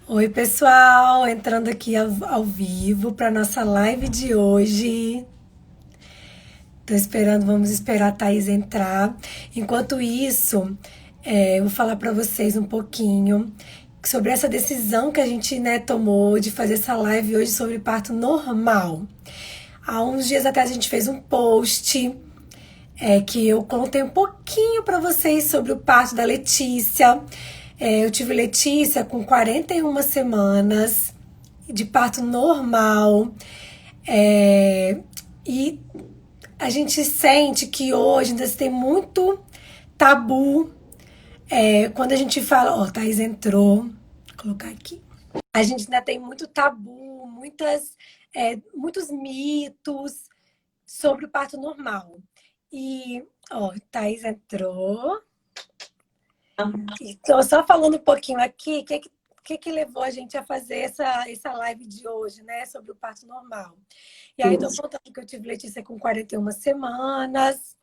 Oi, pessoal, entrando aqui ao vivo para nossa live de hoje. Tô esperando, vamos esperar a Thaís entrar. Enquanto isso, eu vou falar para vocês um pouquinho sobre essa decisão que a gente, né, tomou de fazer essa live hoje sobre parto normal. Há uns dias atrás a gente fez um post que eu contei um pouquinho para vocês sobre o parto da Letícia. Eu tive Letícia com 41 semanas de parto normal. É, e a gente sente que hoje ainda tem muito tabu. Quando a gente fala, ó, Thaís entrou, vou colocar aqui. A gente ainda tem muito tabu, muitos mitos sobre o parto normal. E, ó, Thaís entrou. Então, só falando um pouquinho aqui, o que levou a gente a fazer essa live de hoje, né, sobre o parto normal. E aí, estou contando que eu tive Letícia com 41 semanas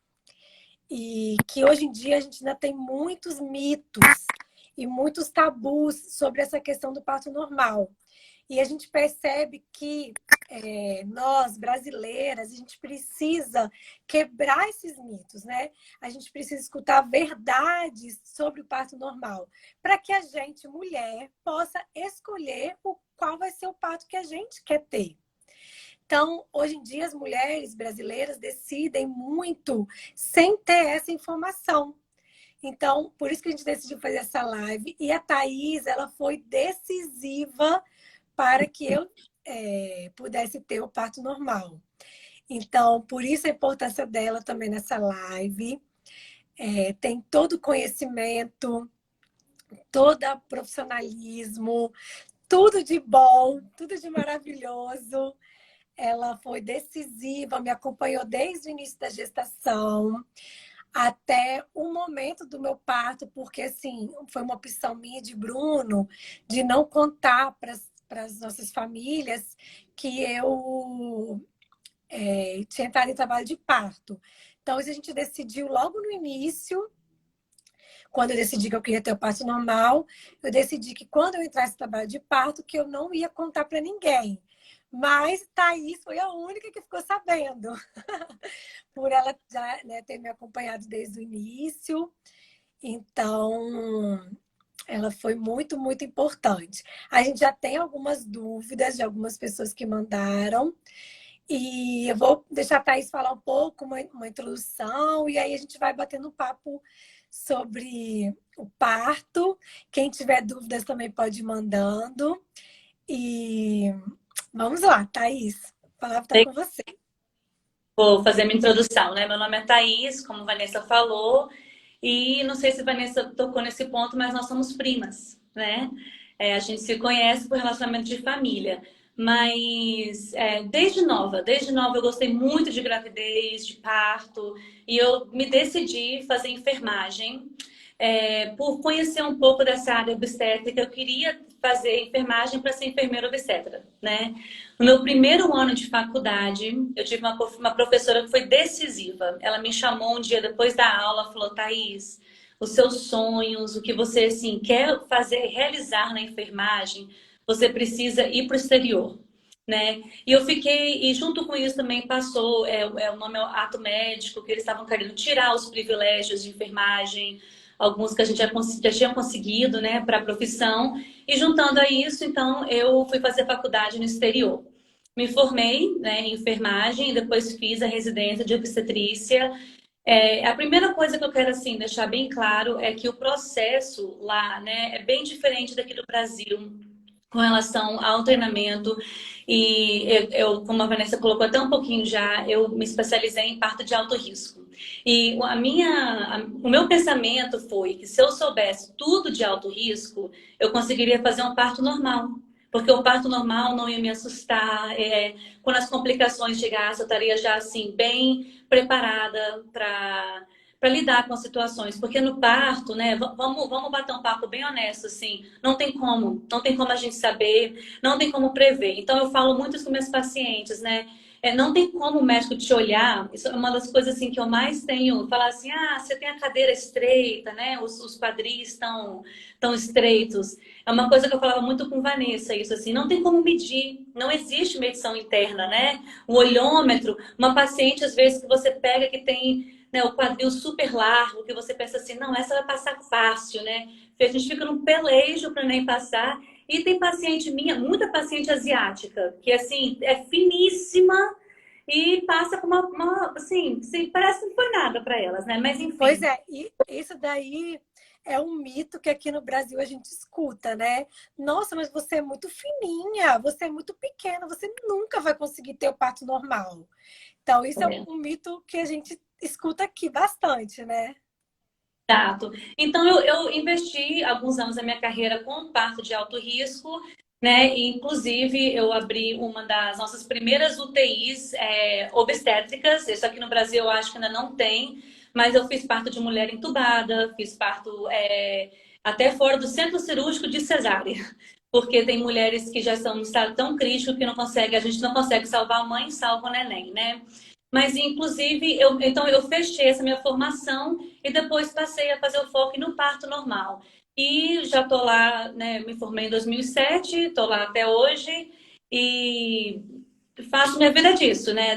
e que hoje em dia a gente ainda tem muitos mitos e muitos tabus sobre essa questão do parto normal. E a gente percebe que nós, brasileiras, a gente precisa quebrar esses mitos, né? A gente precisa escutar verdades sobre o parto normal, para que a gente, mulher, possa escolher qual vai ser o parto que a gente quer ter. Então, hoje em dia, as mulheres brasileiras decidem muito sem ter essa informação. Então, por isso que a gente decidiu fazer essa live. E a Thaís, ela foi decisiva para que eu pudesse ter o parto normal. Então, por isso a importância dela também nessa live. Tem todo o conhecimento, todo o profissionalismo, tudo de bom, tudo de maravilhoso. Ela foi decisiva, me acompanhou desde o início da gestação até o momento do meu parto, porque assim, foi uma opção minha de Bruno de não contar para as nossas famílias que eu tinha entrado em trabalho de parto. Então, isso a gente decidiu logo no início, quando eu decidi que eu queria ter o parto normal, eu decidi que quando eu entrasse em trabalho de parto, que eu não ia contar para ninguém. Mas Thaís foi a única que ficou sabendo, por ela já, né, ter me acompanhado desde o início. Então, ela foi muito, muito importante. A gente já tem algumas dúvidas de algumas pessoas que mandaram. E eu vou deixar a Thaís falar um pouco, uma introdução, e aí a gente vai batendo um papo sobre o parto. Quem tiver dúvidas também pode ir mandando. E vamos lá, Thaís. A palavra está com você. Vou fazer minha introdução, né? Meu nome é Thaís, como a Vanessa falou, e não sei se a Vanessa tocou nesse ponto, mas nós somos primas, né? A gente se conhece por relacionamento de família, mas desde nova eu gostei muito de gravidez, de parto, e eu me decidi fazer enfermagem. Por conhecer um pouco dessa área obstétrica, eu queria fazer enfermagem para ser enfermeira obstetra, né? No meu primeiro ano de faculdade, eu tive uma professora que foi decisiva. Ela me chamou um dia depois da aula, falou: Thaís, os seus sonhos, o que você assim quer fazer, realizar na enfermagem, você precisa ir para o exterior, né? E eu fiquei, e junto com isso também passou, o nome é ato médico, que eles estavam querendo tirar os privilégios de enfermagem, alguns que a gente já tinha conseguido, né, para a profissão. E juntando a isso, então, eu fui fazer faculdade no exterior. Me formei, né, em enfermagem e depois fiz a residência de obstetrícia. A primeira coisa que eu quero assim deixar bem claro é que o processo lá, né, é bem diferente daqui do Brasil com relação ao treinamento. E como a Vanessa colocou até um pouquinho já, eu me especializei em parto de alto risco. E o meu pensamento foi que se eu soubesse tudo de alto risco, eu conseguiria fazer um parto normal. Porque o parto normal não ia me assustar. Quando as complicações chegassem, eu estaria já assim, bem preparada para lidar com as situações. Porque no parto, né, vamos bater um papo bem honesto, assim, não tem como a gente saber, não tem como prever. Então eu falo muito isso com meus pacientes, né? não tem como o médico te olhar. Isso é uma das coisas assim que eu mais tenho. Falar assim, ah, você tem a cadeira estreita, né? Os quadris tão estreitos. É uma coisa que eu falava muito com Vanessa, isso assim, não tem como medir, não existe medição interna, né? O olhômetro, uma paciente às vezes que você pega que tem, né, o quadril super largo, que você pensa assim, não, essa vai passar fácil, né? A gente fica num pelejo para nem passar. E tem paciente minha, muita paciente asiática, que assim, é finíssima e passa com assim, parece que não foi nada para elas, né? Mas Pois enfim. é, e isso daí é um mito que aqui no Brasil a gente escuta, né? Nossa, mas você é muito fininha, você é muito pequena, você nunca vai conseguir ter o parto normal. Então, isso é um mito que a gente escuta aqui bastante, né? Exato. Então, eu investi alguns anos da minha carreira com parto de alto risco, né? E, inclusive, eu abri uma das nossas primeiras UTIs obstétricas. Isso aqui no Brasil eu acho que ainda não tem, mas eu fiz parto de mulher entubada, fiz parto até fora do centro cirúrgico de cesárea. Porque tem mulheres que já estão em estado tão crítico que a gente não consegue salvar a mãe, salva o neném, né? Mas, inclusive, então eu fechei essa minha formação e depois passei a fazer o foco no parto normal. E já estou lá, né, me formei em 2007, estou lá até hoje e faço minha vida disso, né,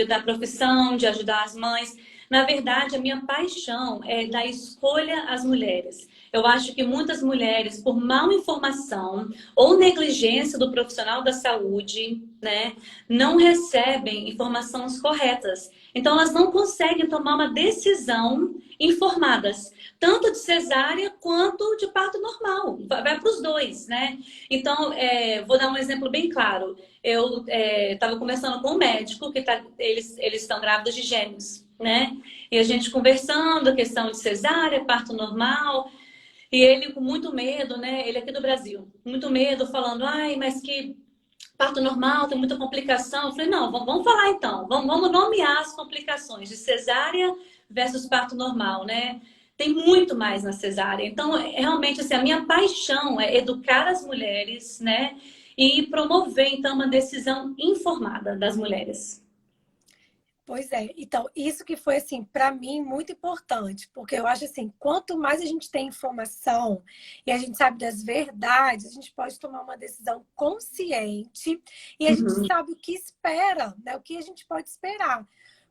da profissão, de ajudar as mães. Na verdade, a minha paixão é da escolha às mulheres. Eu acho que muitas mulheres, por mal informação ou negligência do profissional da saúde, né, não recebem informações corretas. Então, elas não conseguem tomar uma decisão informadas, tanto de cesárea quanto de parto normal. Vai para os dois, né? Então, vou dar um exemplo bem claro. Eu estava conversando com um médico que eles estão grávidos de gêmeos, né? E a gente conversando, questão de cesárea, parto normal. E ele com muito medo, né? Ele aqui do Brasil, muito medo, falando, ai, mas que parto normal, tem muita complicação. Eu falei, não, vamos falar então, vamos nomear as complicações de cesárea versus parto normal, né? Tem muito mais na cesárea. Então, realmente, assim, a minha paixão é educar as mulheres, né? E promover, então, uma decisão informada das mulheres. Pois é, então, isso que foi, assim, para mim, muito importante, porque eu acho assim, quanto mais a gente tem informação e a gente sabe das verdades, a gente pode tomar uma decisão consciente e a gente Uhum. sabe o que espera, né? O que a gente pode esperar.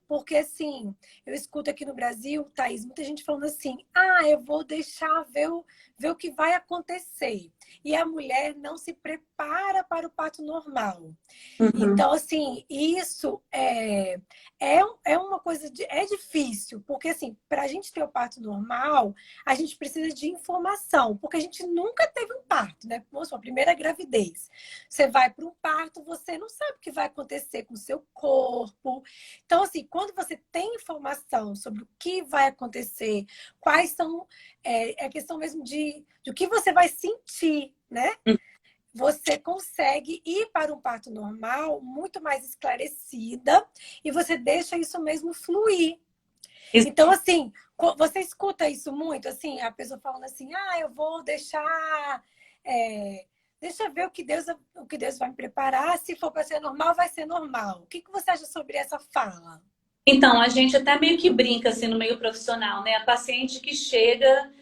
Porque, assim, eu escuto aqui no Brasil, Thaís, muita gente falando assim, ah, eu vou deixar ver o que vai acontecer. E a mulher não se prepara para o parto normal. Uhum. Então, assim, isso é uma coisa é difícil, porque assim, para a gente ter o parto normal, a gente precisa de informação, porque a gente nunca teve um parto, né? Vamos supor, a primeira gravidez. Você vai para um parto, você não sabe o que vai acontecer com o seu corpo. Então, assim, quando você tem informação sobre o que vai acontecer, quais são, a questão mesmo de o que você vai sentir, né? Você consegue ir para um parto normal muito mais esclarecida e você deixa isso mesmo fluir. Então, assim, você escuta isso muito, assim, a pessoa falando assim, ah, eu vou deixar, deixa eu ver o que Deus vai me preparar, se for para ser normal, vai ser normal. O que você acha sobre essa fala? Então, a gente até meio que brinca assim no meio profissional, né? A paciente que chega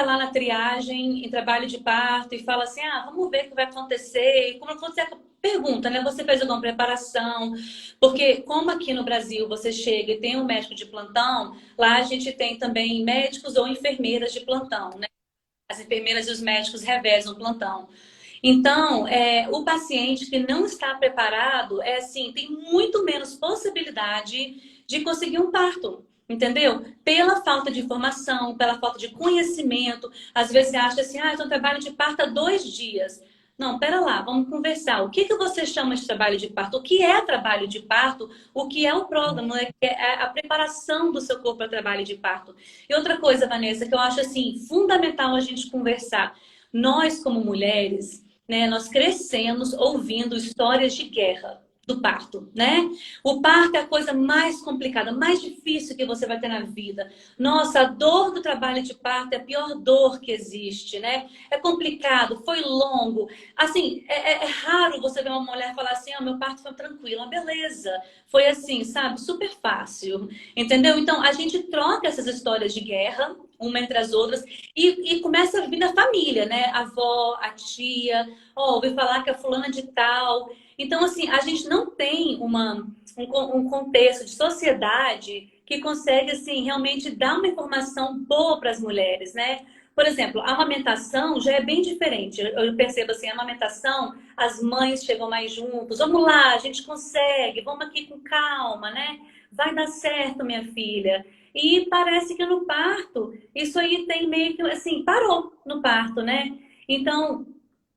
lá na triagem em trabalho de parto e fala assim: ah, vamos ver o que vai acontecer. E como você pergunta, né? Você fez alguma preparação? Porque, como aqui no Brasil você chega e tem um médico de plantão, lá a gente tem também médicos ou enfermeiras de plantão, né? As enfermeiras e os médicos revezam o plantão. Então, o paciente que não está preparado, assim, tem muito menos possibilidade de conseguir um parto, entendeu? Pela falta de informação, pela falta de conhecimento. Às vezes você acha assim, ah, então trabalho de parto há 2 dias. Não, pera lá, vamos conversar. O que você chama de trabalho de parto? O que é trabalho de parto? O que é o programa? É a preparação do seu corpo para trabalho de parto. E outra coisa, Vanessa, que eu acho assim fundamental a gente conversar. Nós, como mulheres, né, nós crescemos ouvindo histórias de guerra. do parto, né? O parto é a coisa mais complicada, mais difícil que você vai ter na vida. Nossa, a dor do trabalho de parto é a pior dor que existe, né? É complicado, foi longo. Assim, é raro você ver uma mulher falar assim, meu parto foi tranquilo. Beleza, foi assim, sabe? Super fácil, entendeu? Então, a gente troca essas histórias de guerra, uma entre as outras, e começa a vir na família, né? A avó, a tia, ouvi falar que a fulana de tal... Então, assim, a gente não tem um contexto de sociedade que consegue, assim, realmente dar uma informação boa para as mulheres, né? Por exemplo, a amamentação já é bem diferente. Eu percebo, assim, a amamentação, as mães chegam mais juntos. Vamos lá, a gente consegue, vamos aqui com calma, né? Vai dar certo, minha filha. E parece que no parto, isso aí tem meio que, assim, parou no parto, né? Então,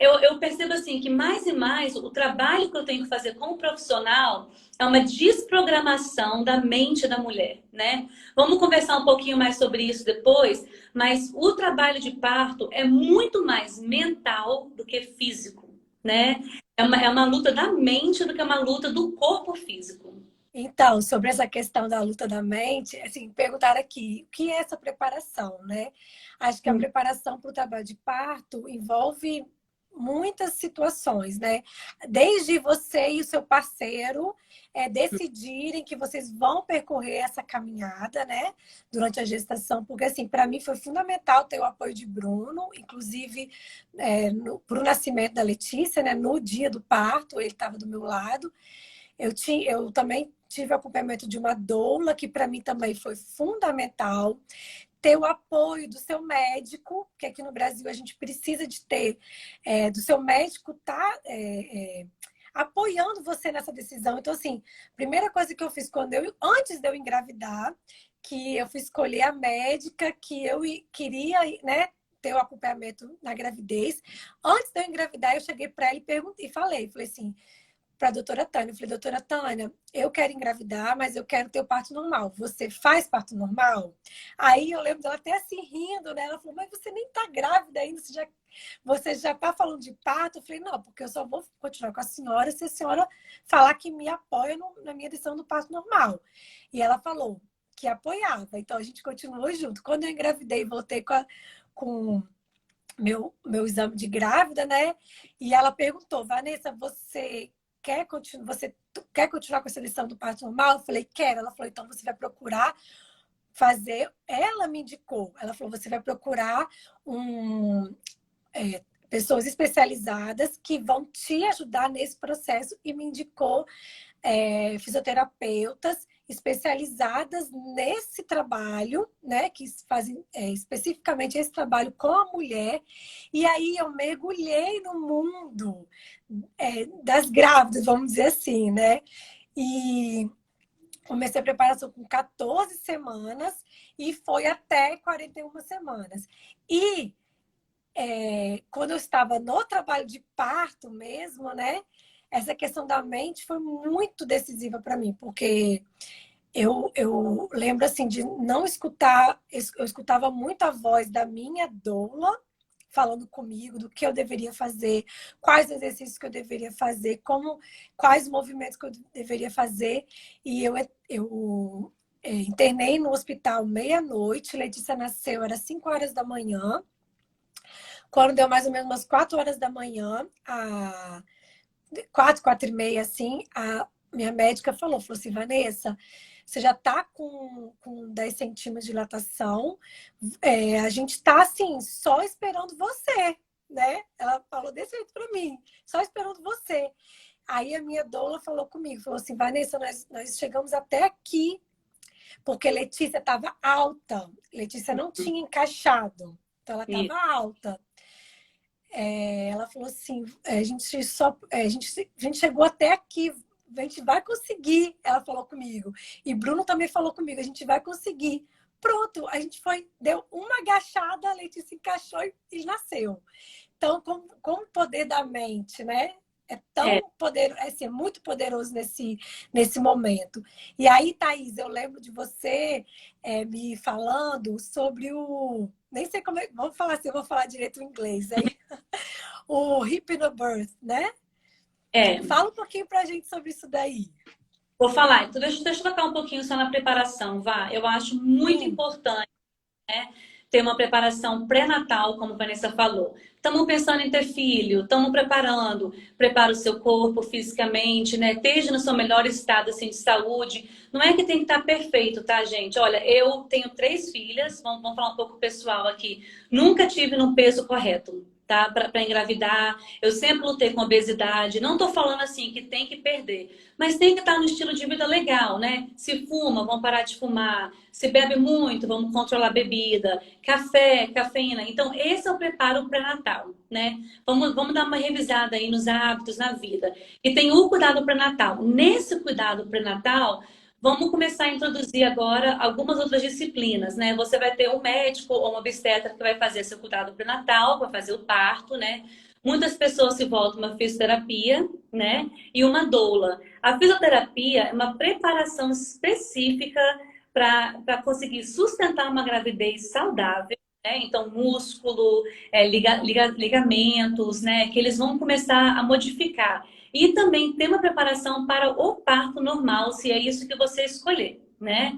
eu percebo assim que mais e mais o trabalho que eu tenho que fazer como profissional é uma desprogramação da mente da mulher, né? Vamos conversar um pouquinho mais sobre isso depois, mas o trabalho de parto é muito mais mental do que físico, né? É uma luta da mente do que uma luta do corpo físico. Então, sobre essa questão da luta da mente, assim, perguntaram aqui, o que é essa preparação, né? Acho que a preparação para o trabalho de parto envolve muitas situações, né? Desde você e o seu parceiro decidirem que vocês vão percorrer essa caminhada, né? Durante a gestação, porque, assim, para mim foi fundamental ter o apoio de Bruno, inclusive para o nascimento da Letícia, né? No dia do parto, ele estava do meu lado. Eu também tive acompanhamento de uma doula, que para mim também foi fundamental. Ter o apoio do seu médico, que aqui no Brasil a gente precisa de ter, do seu médico tá apoiando você nessa decisão. Então, assim, primeira coisa que eu fiz antes de eu engravidar, que eu fui escolher a médica que eu queria, né, ter o acompanhamento na gravidez. Antes de eu engravidar, eu cheguei para ela e perguntei, e falei assim, para a doutora Tânia. Eu falei, doutora Tânia, eu quero engravidar, mas eu quero ter o parto normal. Você faz parto normal? Aí eu lembro dela até assim rindo, né? Ela falou, mas você nem tá grávida ainda, você já tá falando de parto? Eu falei, não, porque eu só vou continuar com a senhora se a senhora falar que me apoia na minha decisão do parto normal. E ela falou que apoiava, então a gente continuou junto. Quando eu engravidei, voltei com meu exame de grávida, né? E ela perguntou, Vanessa, você quer continuar com a seleção do parto normal? Eu falei, quero. Ela falou, então você vai procurar fazer. Ela me indicou. Ela falou, você vai procurar pessoas especializadas que vão te ajudar nesse processo, e me indicou fisioterapeutas especializadas nesse trabalho, né, que fazem especificamente esse trabalho com a mulher. E aí eu mergulhei no mundo das grávidas, vamos dizer assim, né? E comecei a preparação com 14 semanas e foi até 41 semanas. E quando eu estava no trabalho de parto mesmo, né? Essa questão da mente foi muito decisiva para mim, porque eu lembro assim de não escutar, eu escutava muito a voz da minha doula falando comigo do que eu deveria fazer, quais exercícios que eu deveria fazer, quais movimentos que eu deveria fazer. E eu internei no hospital meia-noite, Letícia nasceu, era 5 horas da manhã. Quando deu mais ou menos umas 4 horas da manhã, 4 e meia, assim, a minha médica falou assim, Vanessa, você já tá com 10 centímetros de dilatação, a gente tá, assim, só esperando você, né? Ela falou desse jeito pra mim, só esperando você. Aí a minha doula falou comigo, falou assim, Vanessa, nós chegamos até aqui, porque Letícia estava alta, Letícia não tinha encaixado, então ela estava alta. Ela falou assim, a gente chegou até aqui, a gente vai conseguir, ela falou comigo. E Bruno também falou comigo, a gente vai conseguir. Pronto, a gente deu uma agachada, a Letícia encaixou e nasceu. Então, como o poder da mente, né? É tão poderoso, assim, é muito poderoso nesse momento. E aí, Thaís, eu lembro de você me falando sobre nem sei como é, vamos falar assim, eu vou falar direito em inglês, aí. O hypnobirth, né? É, Fala um pouquinho pra gente sobre isso daí. vou falar. Então, deixa eu tocar um pouquinho só na preparação, Vá. Eu acho muito Sim, importante ter uma preparação pré-natal, como a Vanessa falou. Estamos pensando em ter filho, estamos preparando, prepara o seu corpo fisicamente, né? Esteja no seu melhor estado assim, de saúde. Não é que tem que estar perfeito, tá, gente? Olha, eu tenho 3 filhas, vamos falar um pouco pessoal aqui. Nunca tive no peso correto, tá? Para engravidar. Eu sempre lutei com obesidade. Não tô falando assim que tem que perder, mas tem que estar no estilo de vida legal, né? Se fuma, vamos parar de fumar. Se bebe muito, vamos controlar a bebida. Café, cafeína. Então, esse é o preparo pré-natal, né? Vamos dar uma revisada aí nos hábitos, na vida. E tem o cuidado pré-natal. Nesse cuidado pré-natal, vamos começar a introduzir agora algumas outras disciplinas, né? Você vai ter um médico ou uma obstetra que vai fazer seu cuidado pré-natal, vai fazer o parto, né? Muitas pessoas se voltam uma fisioterapia, né? E uma doula. A fisioterapia é uma preparação específica para conseguir sustentar uma gravidez saudável, né? Então, músculo, ligamentos, né? Que eles vão começar a modificar. E também ter uma preparação para o parto normal, se é isso que você escolher, né?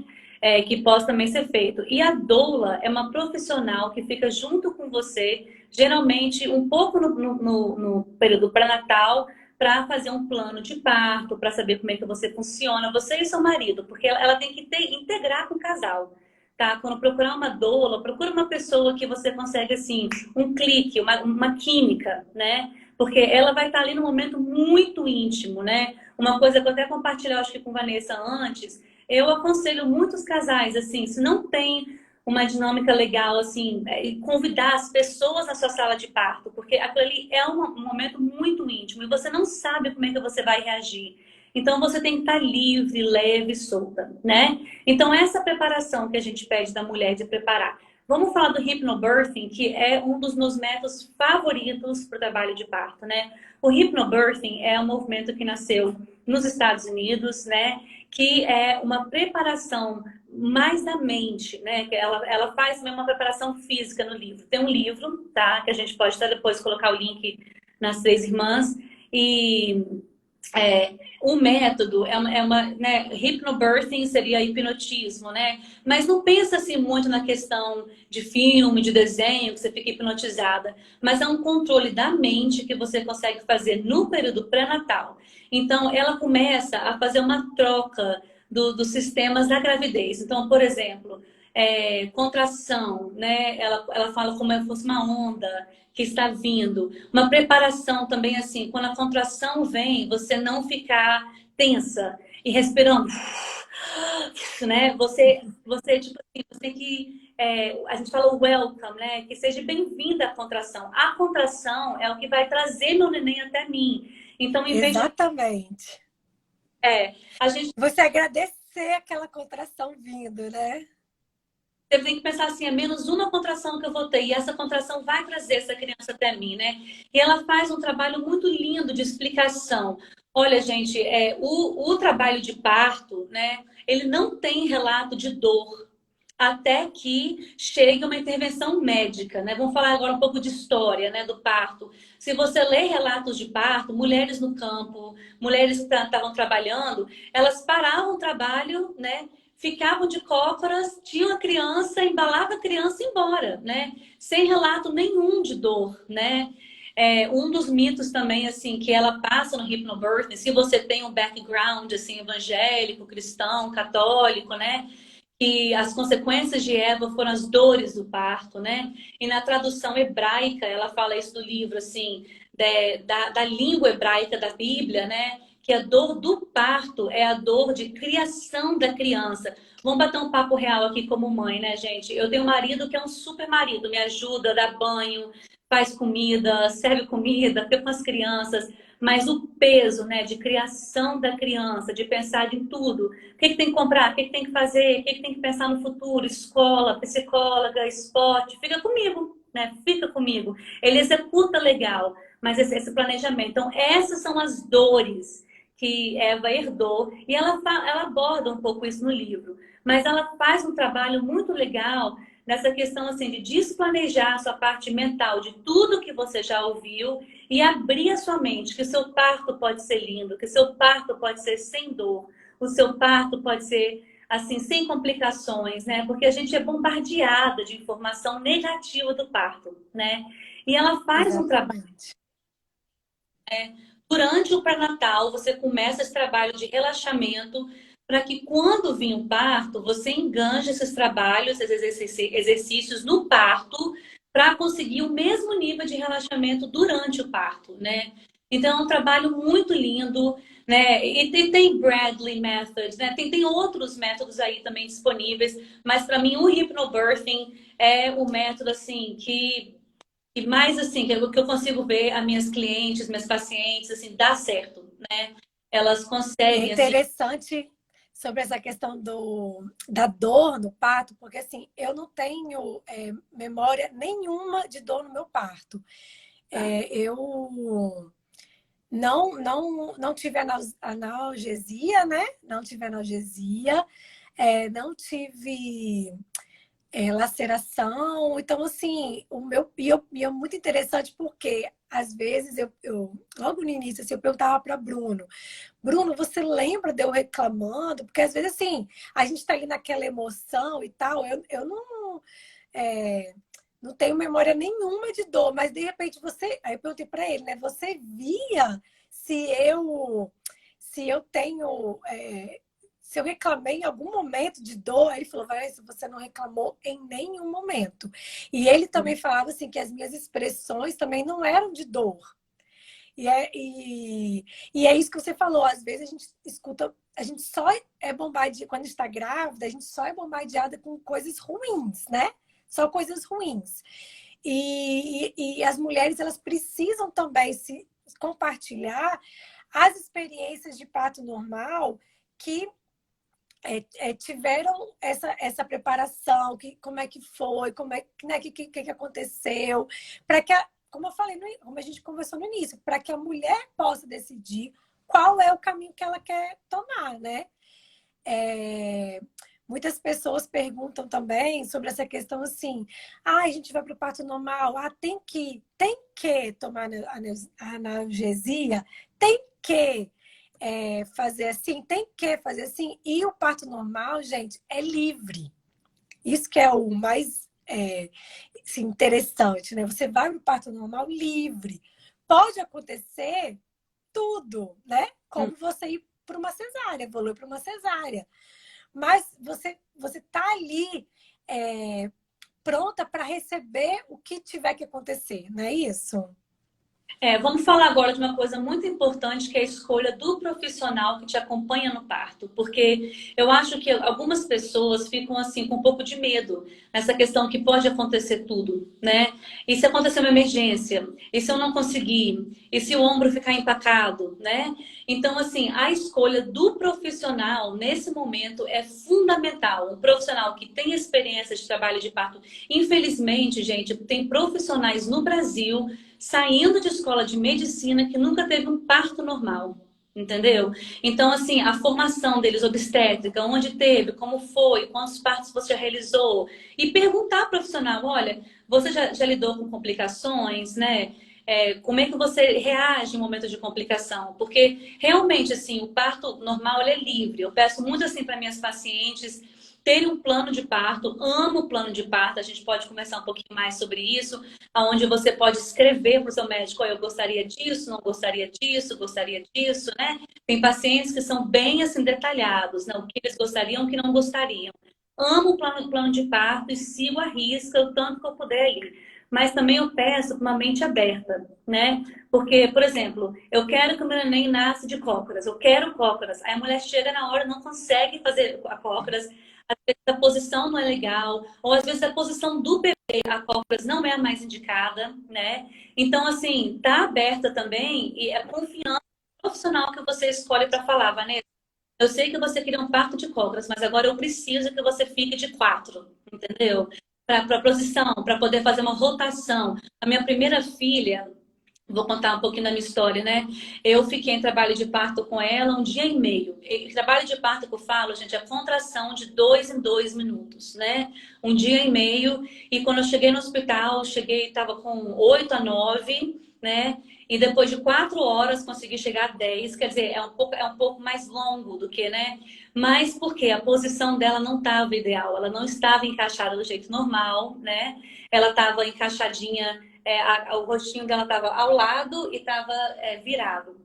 Que possa também ser feito. E a doula é uma profissional que fica junto com você, geralmente um pouco no período pré-natal, para fazer um plano de parto, para saber como é que você funciona, você e seu marido, porque ela tem que integrar com o casal. Tá? Quando procurar uma doula, procura uma pessoa que você consegue, assim, um clique, uma química, né? Porque ela vai estar ali num momento muito íntimo, né? Uma coisa que eu até compartilhei, acho que com Vanessa antes, eu aconselho muitos casais, assim, se não tem uma dinâmica legal, assim, e convidar as pessoas na sua sala de parto, porque aquilo ali é um momento muito íntimo e você não sabe como é que você vai reagir. Então você tem que estar livre, leve, solta, né? Então essa preparação que a gente pede da mulher de preparar. Vamos falar do hypnobirthing, que é um dos meus métodos favoritos para o trabalho de parto, né? O hypnobirthing é um movimento que nasceu nos Estados Unidos, né? Que é uma preparação mais da mente, né? Que ela faz também uma preparação física no livro. Tem um livro, tá? Que a gente pode até depois colocar o link nas Três Irmãs. E o método né, hypnobirthing seria hipnotismo, né? Mas não pensa assim muito na questão de filme, de desenho, que você fica hipnotizada. Mas é um controle da mente que você consegue fazer no período pré-natal. Então, ela começa a fazer uma troca dos sistemas da gravidez. Então, por exemplo, contração, né? Ela fala como se fosse uma onda que está vindo. Uma preparação também, assim, quando a contração vem, você não ficar tensa e respirando, né? Tipo assim, você tem que, a gente fala welcome, né? Que seja bem-vinda a contração. A contração é o que vai trazer meu neném até mim. Então, em vez de, exatamente. a gente Você agradecer aquela contração vindo, né? Você tem que pensar assim, é menos uma contração que eu vou ter. E essa contração vai trazer essa criança até mim, né? E ela faz um trabalho muito lindo de explicação. Olha, gente, o trabalho de parto, né? Ele não tem relato de dor até que chegue uma intervenção médica, né? Vamos falar agora um pouco de história, né, do parto. Se você lê relatos de parto, mulheres no campo, mulheres que estavam trabalhando, elas paravam o trabalho, né? Ficavam de cócoras, tinham a criança, embalava a criança e ia embora, né? Sem relato nenhum de dor, né? Um dos mitos também, assim, que ela passa no hypnobirthing, se você tem um background, assim, evangélico, cristão, católico, né? E as consequências de Eva foram as dores do parto, né? E na tradução hebraica, ela fala isso do livro, assim, da língua hebraica da Bíblia, né? Que a dor do parto é a dor de criação da criança. Vamos bater um papo real aqui como mãe, né, gente? Eu tenho um marido que é um super marido, me ajuda, dá banho, faz comida, serve comida, fica com as crianças. Mas o peso, né, de criação da criança, de pensar em tudo. O que tem que comprar? O que tem que fazer? O que tem que pensar no futuro? Escola, psicóloga, esporte. Fica comigo, né? Fica comigo. Ele executa legal, mas esse planejamento. Então, essas são as dores que Eva herdou. E ela aborda um pouco isso no livro. Mas ela faz um trabalho muito legal nessa questão assim de desplanejar a sua parte mental de tudo que você já ouviu e abrir a sua mente, que o seu parto pode ser lindo, que o seu parto pode ser sem dor, o seu parto pode ser assim sem complicações, né? Porque a gente é bombardeada de informação negativa do parto, né? E ela faz um trabalho Exatamente. durante o pré-natal, você começa esse trabalho de relaxamento para que quando vir o parto, você enganje esses trabalhos, esses exercícios no parto para conseguir o mesmo nível de relaxamento durante o parto, né? Então, é um trabalho muito lindo, né? E tem Bradley Methods, né? Tem outros métodos aí também disponíveis, mas para mim o Hypnobirthing é o método, assim, que mais assim, que eu consigo ver as minhas clientes, minhas pacientes, assim, dá certo, né? Elas E é conseguem, assim, interessante sobre essa questão da dor no parto, porque assim, eu não tenho memória nenhuma de dor no meu parto. Eu não tive analgesia, né? Não tive analgesia, não tive laceração. Então, assim, e é muito interessante porque, às vezes, logo no início, assim, eu perguntava para Bruno, você lembra de eu reclamando? Porque, às vezes, assim, a gente está ali naquela emoção e tal, eu não, é, não tenho memória nenhuma de dor, mas, de repente, Aí eu perguntei para ele, né? Você via se eu, se eu tenho... se eu reclamei em algum momento de dor, aí ele falou, Vanessa, você não reclamou em nenhum momento. E ele também falava assim que as minhas expressões também não eram de dor. E é isso que você falou, às vezes a gente escuta, a gente só é bombardeada, quando está grávida, a gente só é bombardeada com coisas ruins, né? Só coisas ruins. E as mulheres, elas precisam também se compartilhar as experiências de parto normal que tiveram essa preparação, como é que foi, como é né, que aconteceu, para que, como eu falei, como a gente conversou no início, para que a mulher possa decidir qual é o caminho que ela quer tomar, né? Muitas pessoas perguntam também sobre essa questão assim, a gente vai para o parto normal, tem que tomar a analgesia, tem que fazer assim, tem que fazer assim. E o parto normal, gente, é livre. Isso que é o mais assim, interessante, né? Você vai para o parto normal livre. Pode acontecer tudo, né? Como você ir para uma cesárea, evoluir para uma cesárea. Mas você tá ali pronta para receber o que tiver que acontecer, não é isso? Vamos falar agora de uma coisa muito importante, que é a escolha do profissional que te acompanha no parto, porque eu acho que algumas pessoas ficam assim com um pouco de medo nessa questão que pode acontecer tudo, né? E se acontecer uma emergência? E se eu não conseguir? E se o ombro ficar empacado, né? Então, assim, a escolha do profissional nesse momento é fundamental. Um profissional que tem experiência de trabalho de parto. Infelizmente, gente, tem profissionais no Brasil saindo de escola de medicina que nunca teve um parto normal, entendeu? Então, assim, a formação deles obstétrica, onde teve, como foi, quantos partos você já realizou, e perguntar ao profissional, olha, você já lidou com complicações, né? Como é que você reage em momentos de complicação? Porque realmente, assim, o parto normal ele é livre. Eu peço muito assim para minhas pacientes terem um plano de parto. Amo o plano de parto. A gente pode conversar um pouquinho mais sobre isso, aonde você pode escrever para o seu médico, eu gostaria disso, não gostaria disso, gostaria disso, né? Tem pacientes que são bem assim detalhados, né? O que eles gostariam, o que não gostariam. Amo o plano de parto e sigo à risca o tanto que eu puder ali. Mas também eu peço uma mente aberta, né? Porque, por exemplo, eu quero que o meu neném nasça de cócoras, eu quero cócoras. Aí a mulher chega na hora, não consegue fazer a cócoras, às vezes a posição não é legal, ou às vezes a posição do bebê, a cócoras não é a mais indicada, né? Então, assim, tá aberta também e é confiança no profissional que você escolhe para falar, Vanessa. Eu sei que você queria um parto de cócoras, mas agora eu preciso que você fique de 4, entendeu? Para posição, para poder fazer uma rotação. A minha primeira filha, Vou contar um pouquinho da minha história, né? Eu fiquei em trabalho de parto com ela um dia e meio. E trabalho de parto que eu falo, gente, é contração de 2 em 2 minutos, né? Um dia e meio. E quando eu cheguei no hospital, estava com 8 a 9, né? E depois de 4 horas consegui chegar a 10. Quer dizer, é um pouco mais longo do que, né? Mas porque a posição dela não estava ideal, ela não estava encaixada do jeito normal, né? Ela estava encaixadinha, o rostinho dela estava ao lado e estava virado.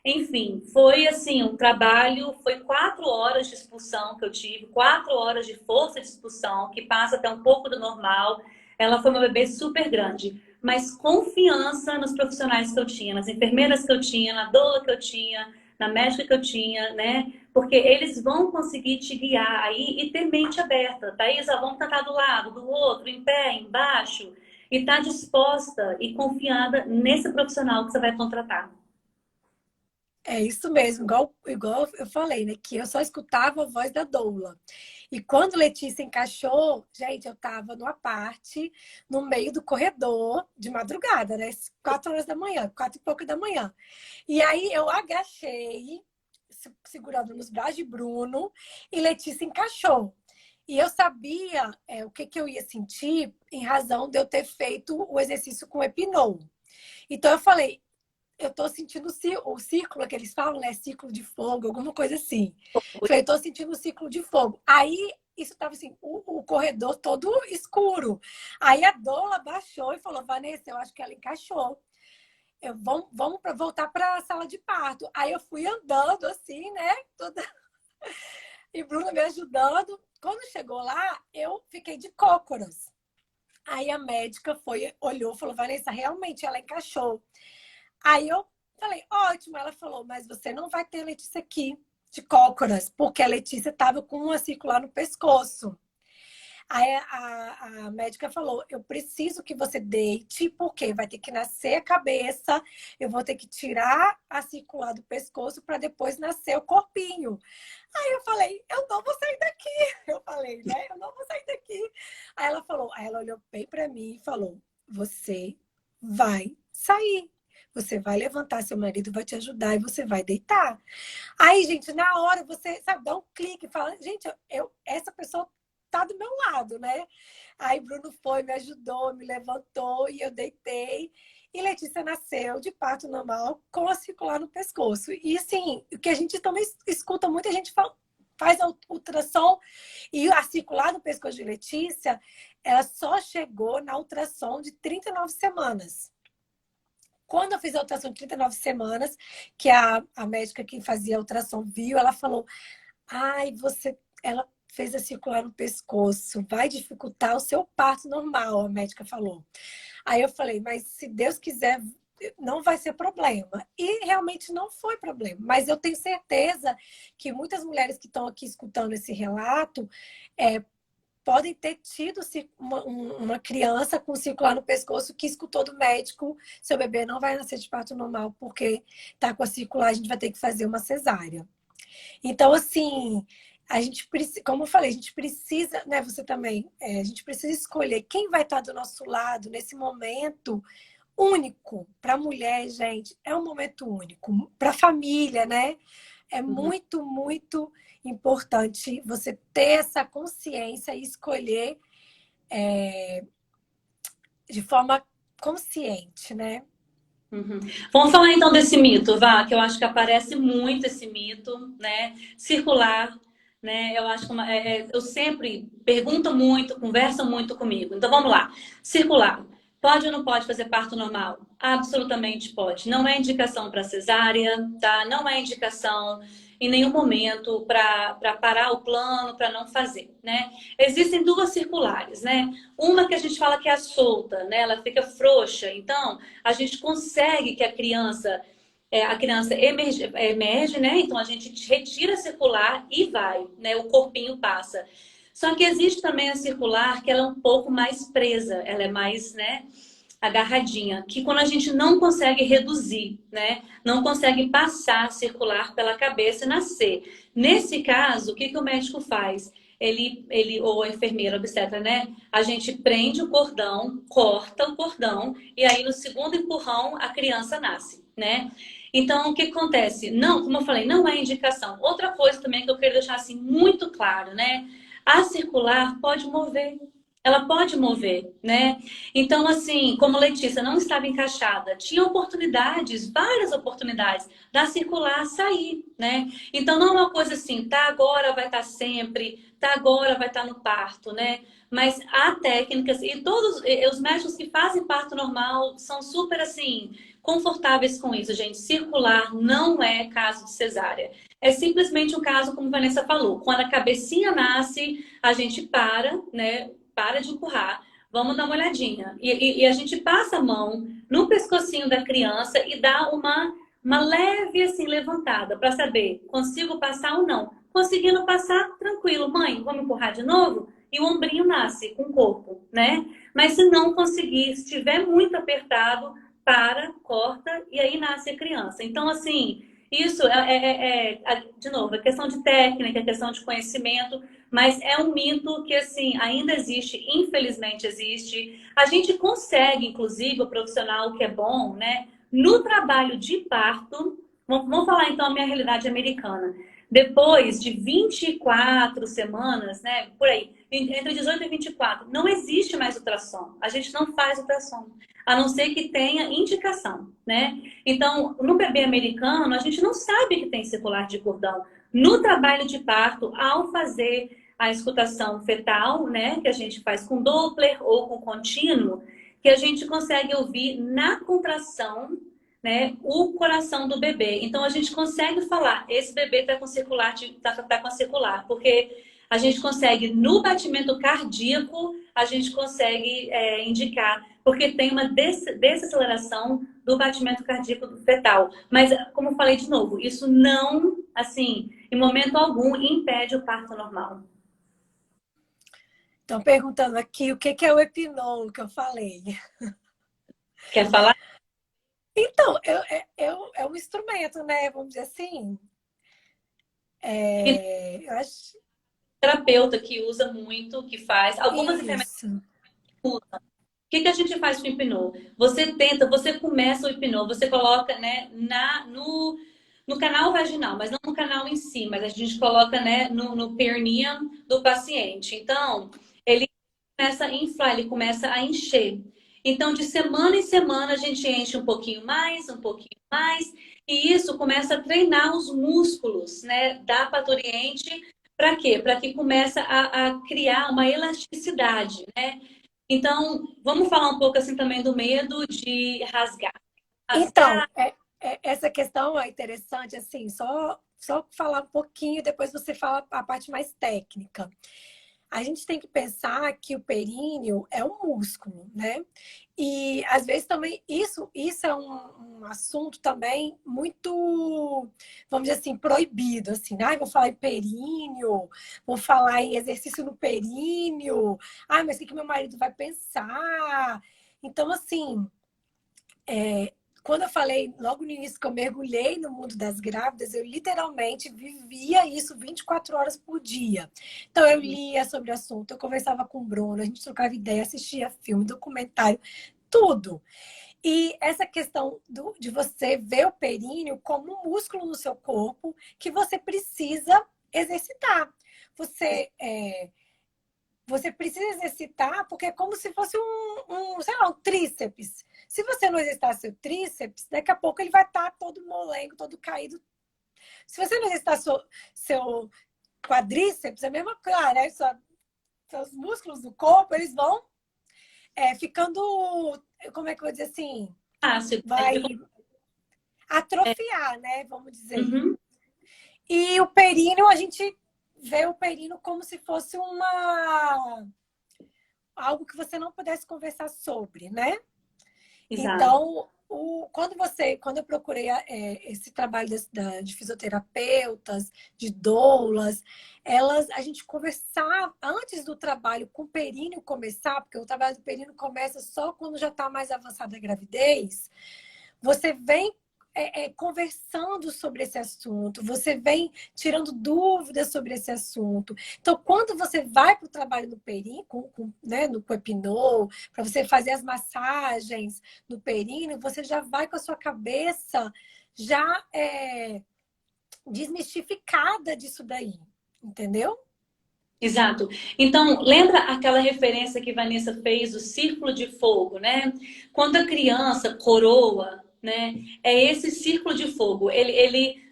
Enfim, foi assim, um trabalho, foi 4 horas de expulsão que eu tive, 4 horas de força de expulsão, que passa até um pouco do normal. Ela foi uma bebê super grande, mas confiança nos profissionais que eu tinha, nas enfermeiras que eu tinha, na doula que eu tinha, na médica que eu tinha, né? Porque eles vão conseguir te guiar aí e ter mente aberta. Thaisa, vamos tentar do lado, do outro, em pé, embaixo. E estar disposta e confiada nesse profissional que você vai contratar. É isso mesmo, igual eu falei, né? Que eu só escutava a voz da doula. E quando Letícia encaixou, gente, eu tava numa parte, no meio do corredor, de madrugada, né? 4 horas da manhã, 4 e pouca da manhã. E aí eu agachei, segurando nos braços de Bruno, e Letícia encaixou. E eu sabia o que eu ia sentir em razão de eu ter feito o exercício com o Epinol. Então eu falei, eu tô sentindo o círculo que eles falam, né? Ciclo de fogo, alguma coisa assim. Falei, tô sentindo o ciclo de fogo. Aí, isso tava assim, o corredor todo escuro. Aí a doula baixou e falou, Vanessa, eu acho que ela encaixou. Vamos voltar para a sala de parto. Aí eu fui andando assim, né? Toda... E Bruna me ajudando. Quando chegou lá, eu fiquei de cócoras. Aí a médica olhou, falou, Vanessa, realmente ela encaixou. Aí eu falei, ótimo. Ela falou, mas você não vai ter Letícia aqui de cócoras, porque a Letícia estava com uma circular no pescoço. Aí a médica falou, eu preciso que você deite, porque vai ter que nascer a cabeça, eu vou ter que tirar a circular do pescoço para depois nascer o corpinho. Aí eu falei, eu não vou sair daqui. Eu falei, né? Eu não vou sair daqui. Aí ela olhou bem para mim e falou, você vai sair. Você vai levantar, seu marido vai te ajudar e você vai deitar. Aí, gente, na hora você, sabe, dá um clique e fala, gente, essa pessoa tá do meu lado, né? Aí Bruno foi, me ajudou, me levantou e eu deitei. E Letícia nasceu de parto normal com a circular no pescoço. E assim, o que a gente também escuta muita gente faz a ultrassom e a circular no pescoço de Letícia, ela só chegou na ultrassom de 39 semanas. Quando eu fiz a ultrassom de 39 semanas, que a médica que fazia a ultrassom viu, ela falou, ai, ela fez a circular no pescoço, vai dificultar o seu parto normal, a médica falou. Aí eu falei, mas se Deus quiser, não vai ser problema. E realmente não foi problema. Mas eu tenho certeza que muitas mulheres que estão aqui escutando esse relato podem ter tido uma criança com circular no pescoço que escutou do médico, seu bebê não vai nascer de parto normal porque está com a circular, a gente vai ter que fazer uma cesárea. Então, assim, a gente precisa, como eu falei, a gente precisa, né, você também, a gente precisa escolher quem vai estar do nosso lado nesse momento único. Para a mulher, gente, é um momento único. Para a família, né? É muito, muito importante você ter essa consciência e escolher de forma consciente, né? Uhum. Vamos falar então desse mito, Vá, que eu acho que aparece muito esse mito, né? Circular, né? Eu acho que eu sempre pergunto muito, conversam muito comigo. Então vamos lá. Circular. Pode ou não pode fazer parto normal? Absolutamente pode. Não é indicação para cesárea, tá? Não é indicação em nenhum momento para parar o plano, para não fazer, né? Existem duas circulares, né? Uma que a gente fala que é a solta, né? Ela fica frouxa. Então, a gente consegue que a criança emerge, né? Então a gente retira a circular e vai, né? O corpinho passa. Só que existe também a circular que ela é um pouco mais presa, ela é mais, né? Agarradinha, que quando a gente não consegue reduzir, né? Não consegue passar a circular pela cabeça e nascer. Nesse caso, o que o médico faz? ou a enfermeira, obstetra, né? A gente prende o cordão, corta o cordão, e aí no segundo empurrão a criança nasce, né? Então, o que acontece? Não, como eu falei, não é indicação. Outra coisa também que eu quero deixar assim muito claro, né? A circular pode mover. Ela pode mover, né? Então, assim, como Letícia não estava encaixada, tinha oportunidades, várias oportunidades da circular sair, né? Então, não é uma coisa assim, tá agora, vai estar sempre, tá agora, vai estar no parto, né? Mas há técnicas, e todos os médicos que fazem parto normal são super, assim, confortáveis com isso, gente. Circular não é caso de cesárea. É simplesmente um caso, como a Vanessa falou, quando a cabecinha nasce, a gente para, né? Para de empurrar. Vamos dar uma olhadinha. E a gente passa a mão no pescocinho da criança e dá uma leve assim levantada para saber, consigo passar ou não. Conseguindo passar, tranquilo. Mãe, vamos empurrar de novo? E o ombrinho nasce com o corpo, né? Mas se não conseguir, se estiver muito apertado, para, corta e aí nasce a criança. Então, assim, isso de novo, é questão de técnica, é questão de conhecimento, mas é um mito que, assim, ainda existe, infelizmente existe. A gente consegue, inclusive, o profissional que é bom, né? No trabalho de parto, vamos falar então a minha realidade americana. Depois de 24 semanas, né? Por aí, entre 18 e 24, não existe mais ultrassom. A gente não faz ultrassom, a não ser que tenha indicação, né? Então, no bebê americano, a gente não sabe que tem circular de cordão. No trabalho de parto, ao fazer a escutação fetal, né, que a gente faz com Doppler ou com contínuo, que a gente consegue ouvir na contração, né, o coração do bebê. Então, a gente consegue falar, esse bebê está com circular, tá com circular, porque a gente consegue, no batimento cardíaco, a gente consegue indicar, porque tem uma desaceleração do batimento cardíaco do fetal. Mas, como eu falei de novo, isso não, assim, em momento algum, impede o parto normal. Estão perguntando aqui o que é o Epinon, que eu falei. Quer falar? Então, é um instrumento, né? Vamos dizer assim. Eu acho. Terapeuta que usa muito, que faz. Algumas enfermeiras Isso. usam. O que a gente faz com o hipnô? Você tenta, você começa o hipnô, você coloca, né, no canal vaginal, mas não no canal em si, mas a gente coloca, né, no perineum do paciente. Então, ele começa a inflar, ele começa a encher. Então, de semana em semana, a gente enche um pouquinho mais, e isso começa a treinar os músculos, né, da parturiente. Para quê? Para que comece a criar uma elasticidade, né? Então, vamos falar um pouco assim também do medo de rasgar. Então, Rasgar, essa questão é interessante, assim, só falar um pouquinho, depois você fala a parte mais técnica. A gente tem que pensar que o períneo é um músculo, né? E às vezes também isso é um assunto também muito, vamos dizer assim, proibido, assim, né? Vou falar em períneo, vou falar em exercício no períneo, mas o que meu marido vai pensar? Então, assim, quando eu falei logo no início que eu mergulhei no mundo das grávidas, eu literalmente vivia isso 24 horas por dia. Então, eu lia sobre o assunto, eu conversava com o Bruno, a gente trocava ideia, assistia filme, documentário, tudo. E essa questão de você ver o períneo como um músculo no seu corpo que você precisa exercitar. Você precisa exercitar porque é como se fosse sei lá, um tríceps. Se você não exercitar seu tríceps, daqui a pouco ele vai estar todo molengo, todo caído. Se você não exercitar seu quadríceps, é a mesma coisa, né? Seus músculos do corpo, eles vão ficando, como é que eu vou dizer assim? fácil. Vai atrofiar, né? Vamos dizer. Uhum, E o períneo, a gente vê o períneo como se fosse algo que você não pudesse conversar sobre, né? exato. Então, quando eu procurei esse trabalho de fisioterapeutas, de doulas, a gente conversava antes do trabalho com o períneo começar, porque o trabalho do períneo começa só quando já está mais avançada a gravidez. Você vem conversando sobre esse assunto, você vem tirando dúvidas sobre esse assunto. Então, quando você vai para o trabalho no períneo, né, no Epinou, para você fazer as massagens no períneo, você já vai com a sua cabeça já desmistificada disso daí, entendeu? Exato. Então, lembra aquela referência que Vanessa fez do círculo de fogo, né? Quando a criança coroa, né? É esse círculo de fogo. O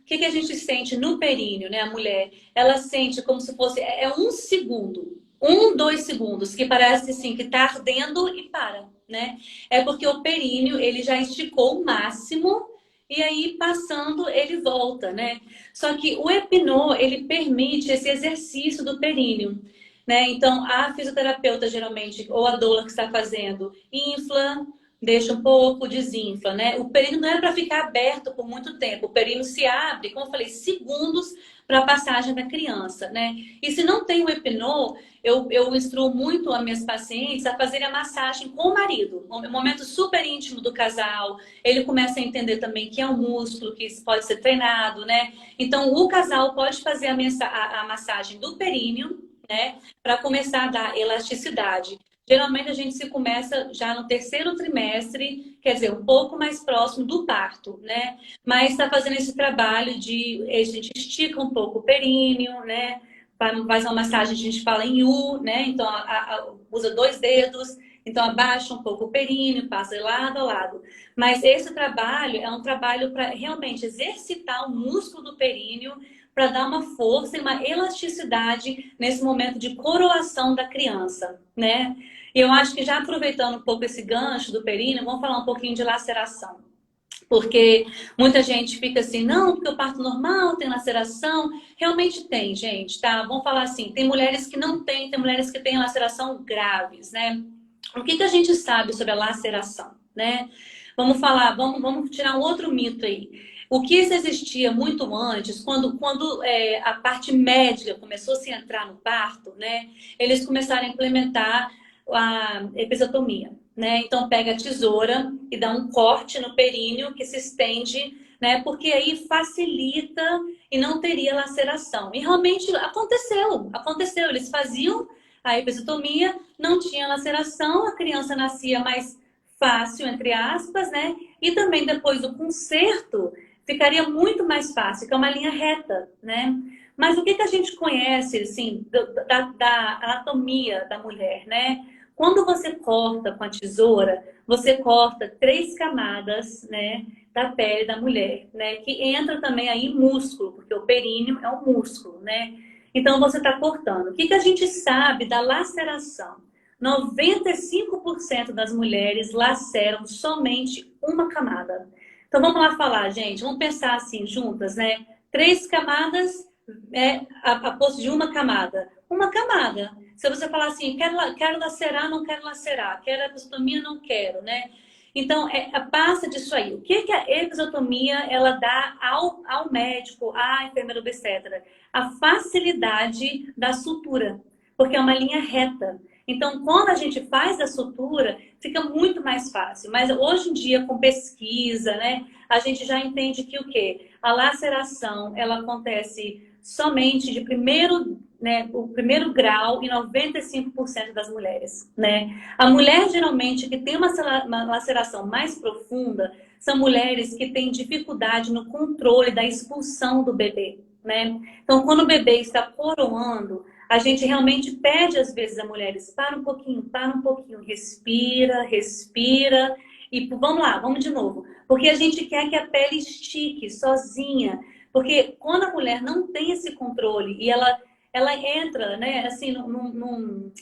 que a gente sente no períneo, né? A mulher, ela sente como se fosse, um segundo, 2 segundos, que parece assim, que tá ardendo e para, né? É porque o períneo, ele já esticou o máximo e aí, passando, ele volta, né? Só que o Epinou, ele permite esse exercício do períneo, né? Então, a fisioterapeuta, geralmente, ou a doula que está fazendo, infla, deixa um pouco, desinfla, né? O períneo não é para ficar aberto por muito tempo. O períneo se abre, como eu falei, segundos para a passagem da criança, né? E se não tem o Epinou, eu instruo muito as minhas pacientes a fazerem a massagem com o marido. Um momento super íntimo do casal. Ele começa a entender também que é um músculo que pode ser treinado, né? Então, o casal pode fazer a massagem do períneo, né? Para começar a dar elasticidade. Geralmente, a gente se começa já no terceiro trimestre, quer dizer, um pouco mais próximo do parto, né? Mas está fazendo esse trabalho a gente estica um pouco o períneo, né? Faz uma massagem, a gente fala em U, né? Então, usa 2 dedos. Então, abaixa um pouco o períneo, passa de lado a lado. Mas esse trabalho é um trabalho para realmente exercitar o músculo do períneo, para dar uma força e uma elasticidade nesse momento de coroação da criança, né? E eu acho que já aproveitando um pouco esse gancho do períneo, vamos falar um pouquinho de laceração. Porque muita gente fica assim, não, porque o parto normal tem laceração. Realmente tem, gente, tá? Vamos falar assim, tem mulheres que não têm, tem mulheres que têm laceração graves, né? O que a gente sabe sobre a laceração, né? Vamos falar, vamos tirar um outro mito aí. O que existia muito antes, quando a parte médica começou a se entrar no parto, né? Eles começaram a implementar a episiotomia, né? Então pega a tesoura e dá um corte no períneo que se estende, né? Porque aí facilita e não teria laceração. E realmente aconteceu. Eles faziam a episiotomia, não tinha laceração, a criança nascia mais fácil, entre aspas, né? E também depois do conserto ficaria muito mais fácil, que é uma linha reta, né? Mas o que a gente conhece, assim, da anatomia da mulher, né? Quando você corta com a tesoura, você corta 3 camadas, né, da pele da mulher, né? Que entra também aí músculo, porque o períneo é um músculo, né? Então você está cortando. O que a gente sabe da laceração? 95% das mulheres laceram somente uma camada. Então vamos lá falar, gente. Vamos pensar assim juntas, né? 3 camadas a posto de uma camada. Uma camada. Se você falar assim, quero lacerar, não quero lacerar. Quero episiotomia, não quero, né? Então, passa disso aí. O que a episiotomia ela dá ao médico, à enfermeira obstetra? A facilidade da sutura, porque é uma linha reta. Então, quando a gente faz a sutura, fica muito mais fácil. Mas hoje em dia, com pesquisa, né, a gente já entende que o quê? A laceração, ela acontece somente de o primeiro grau em 95% das mulheres, né? A mulher, geralmente, que tem uma laceração mais profunda, são mulheres que têm dificuldade no controle da expulsão do bebê, né? Então, quando o bebê está coroando, a gente realmente pede, às vezes, a mulheres, para um pouquinho, respira, respira, e vamos lá, vamos de novo. Porque a gente quer que a pele estique sozinha. Porque quando a mulher não tem esse controle e ela entra, né, assim,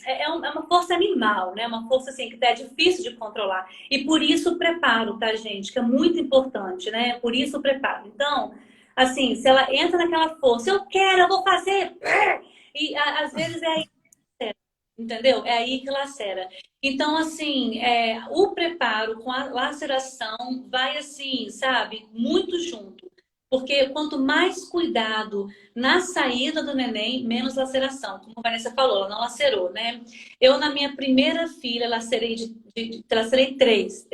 é uma força animal, né, uma força assim que é difícil de controlar. E por isso o preparo, tá, gente, que é muito importante, né? Por isso o preparo. Então, assim, se ela entra naquela força, eu vou fazer, e às vezes é aí que lacera, entendeu? É aí que lacera. Então, assim, o preparo com a laceração vai assim, sabe, muito junto. Porque quanto mais cuidado na saída do neném, menos laceração. Como a Vanessa falou, ela não lacerou, né? Eu, na minha primeira filha, lacerei 3.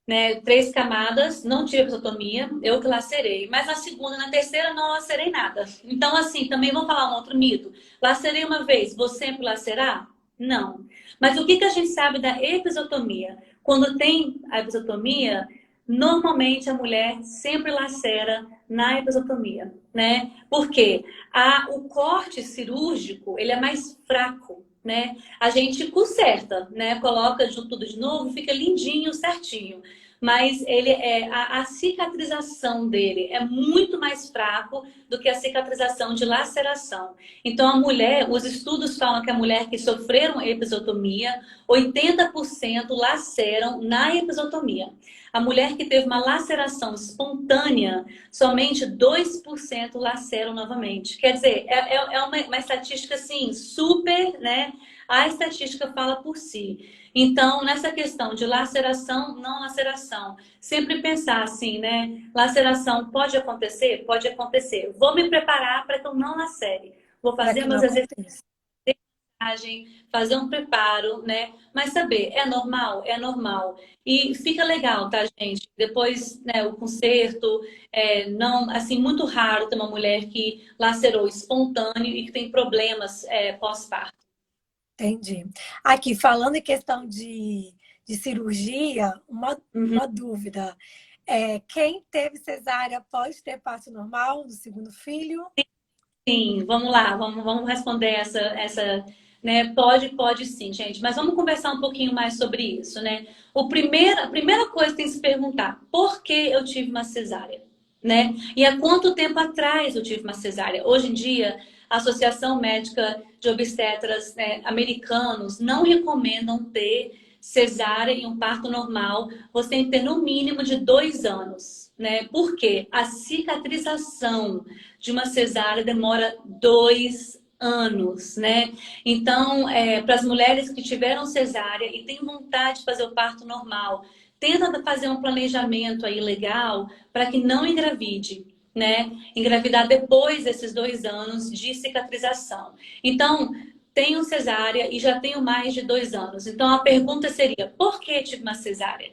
né? 3 camadas, não tive episiotomia, eu que lacerei. Mas na segunda e na terceira não lacerei nada. Então, assim, também vou falar um outro mito. Lacerei uma vez, vou sempre lacerar? Não. Mas o que a gente sabe da episiotomia? Quando tem a episiotomia, normalmente a mulher sempre lacera na episiotomia, né? Porque o corte cirúrgico, ele é mais fraco, né? A gente conserta, né? Coloca tudo de novo, fica lindinho, certinho. Mas a cicatrização dele é muito mais fraco do que a cicatrização de laceração. Então, a mulher, os estudos falam que a mulher que sofreram episiotomia, 80% laceram na episiotomia. A mulher que teve uma laceração espontânea, somente 2% laceram novamente. Quer dizer, é uma estatística assim, super, né? A estatística fala por si. Então, nessa questão de laceração, não laceração, sempre pensar assim, né? Laceração pode acontecer? Pode acontecer. Vou me preparar para que eu não lacere. Vou Para fazer que não meus exercícios, aconteça. fazer um preparo, né? Mas saber, é normal? É normal. E fica legal, tá, gente? Depois, né, o conserto, não, assim, muito raro ter uma mulher que lacerou espontâneo e que tem problemas pós-parto. Entendi. Aqui, falando em questão de cirurgia, Uhum. uma dúvida. Quem teve cesárea pode ter parto normal no segundo filho? Sim, vamos lá, vamos responder essa, né? Pode sim, gente. Mas vamos conversar um pouquinho mais sobre isso, né? A primeira coisa que tem que se perguntar, por que eu tive uma cesárea, né? E há quanto tempo atrás eu tive uma cesárea? Hoje em dia, a Associação Médica de Obstetras, né, americanos não recomendam ter cesárea e um parto normal. Você tem que ter no mínimo de 2 anos, né? Porque a cicatrização de uma cesárea demora 2 anos, né? Então, para as mulheres que tiveram cesárea e têm vontade de fazer o parto normal, tenta fazer um planejamento aí legal para que não engravide, né? Engravidar depois desses 2 anos de cicatrização. Então, tenho cesárea e já tenho mais de 2 anos. Então, a pergunta seria, por que tive uma cesárea?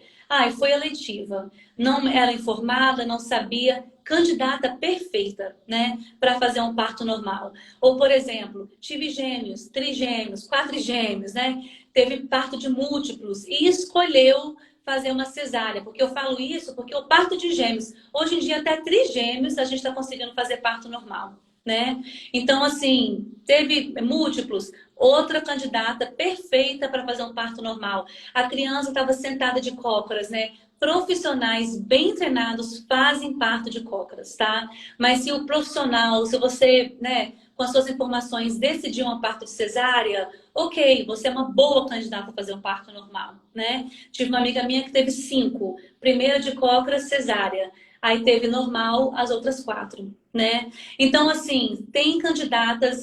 Foi eletiva. Não era informada, não sabia, candidata perfeita, né, para fazer um parto normal. Ou, por exemplo, tive gêmeos, trigêmeos, quadrigêmeos, né? Teve parto de múltiplos e escolheu fazer uma cesárea. Porque eu falo isso porque o parto de gêmeos, hoje em dia até trigêmeos a gente está conseguindo fazer parto normal, né? Então, assim, teve múltiplos, outra candidata perfeita para fazer um parto normal. A criança estava sentada de cócoras, né? Profissionais bem treinados fazem parto de cócoras, tá? Mas se o profissional, se você, né, com as suas informações decidir um parto de cesárea, ok, você é uma boa candidata a fazer um parto normal, né? Tive uma amiga minha que teve 5, primeira de cócoras, cesárea. Aí teve normal, as outras 4, né? Então, assim, tem candidatas,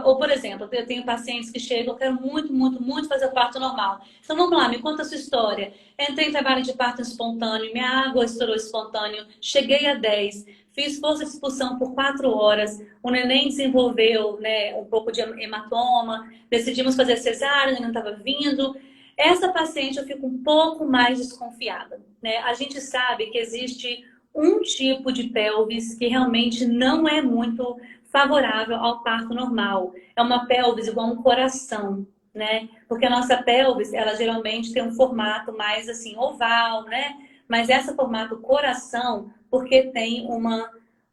ou por exemplo, eu tenho pacientes que chegam, eu quero muito, muito, muito fazer o parto normal. Então, vamos lá, me conta a sua história. Entrei em trabalho de parto espontâneo, minha água estourou espontâneo, cheguei a 10, fiz força de expulsão por 4 horas, o neném desenvolveu, né, um pouco de hematoma, decidimos fazer cesárea, o neném não estava vindo. Essa paciente eu fico um pouco mais desconfiada, né? A gente sabe que existe um tipo de pelvis que realmente não é muito favorável ao parto normal. É uma pelvis igual um coração, né? Porque a nossa pelvis, ela geralmente tem um formato mais assim oval, né? Mas essa formato coração, porque tem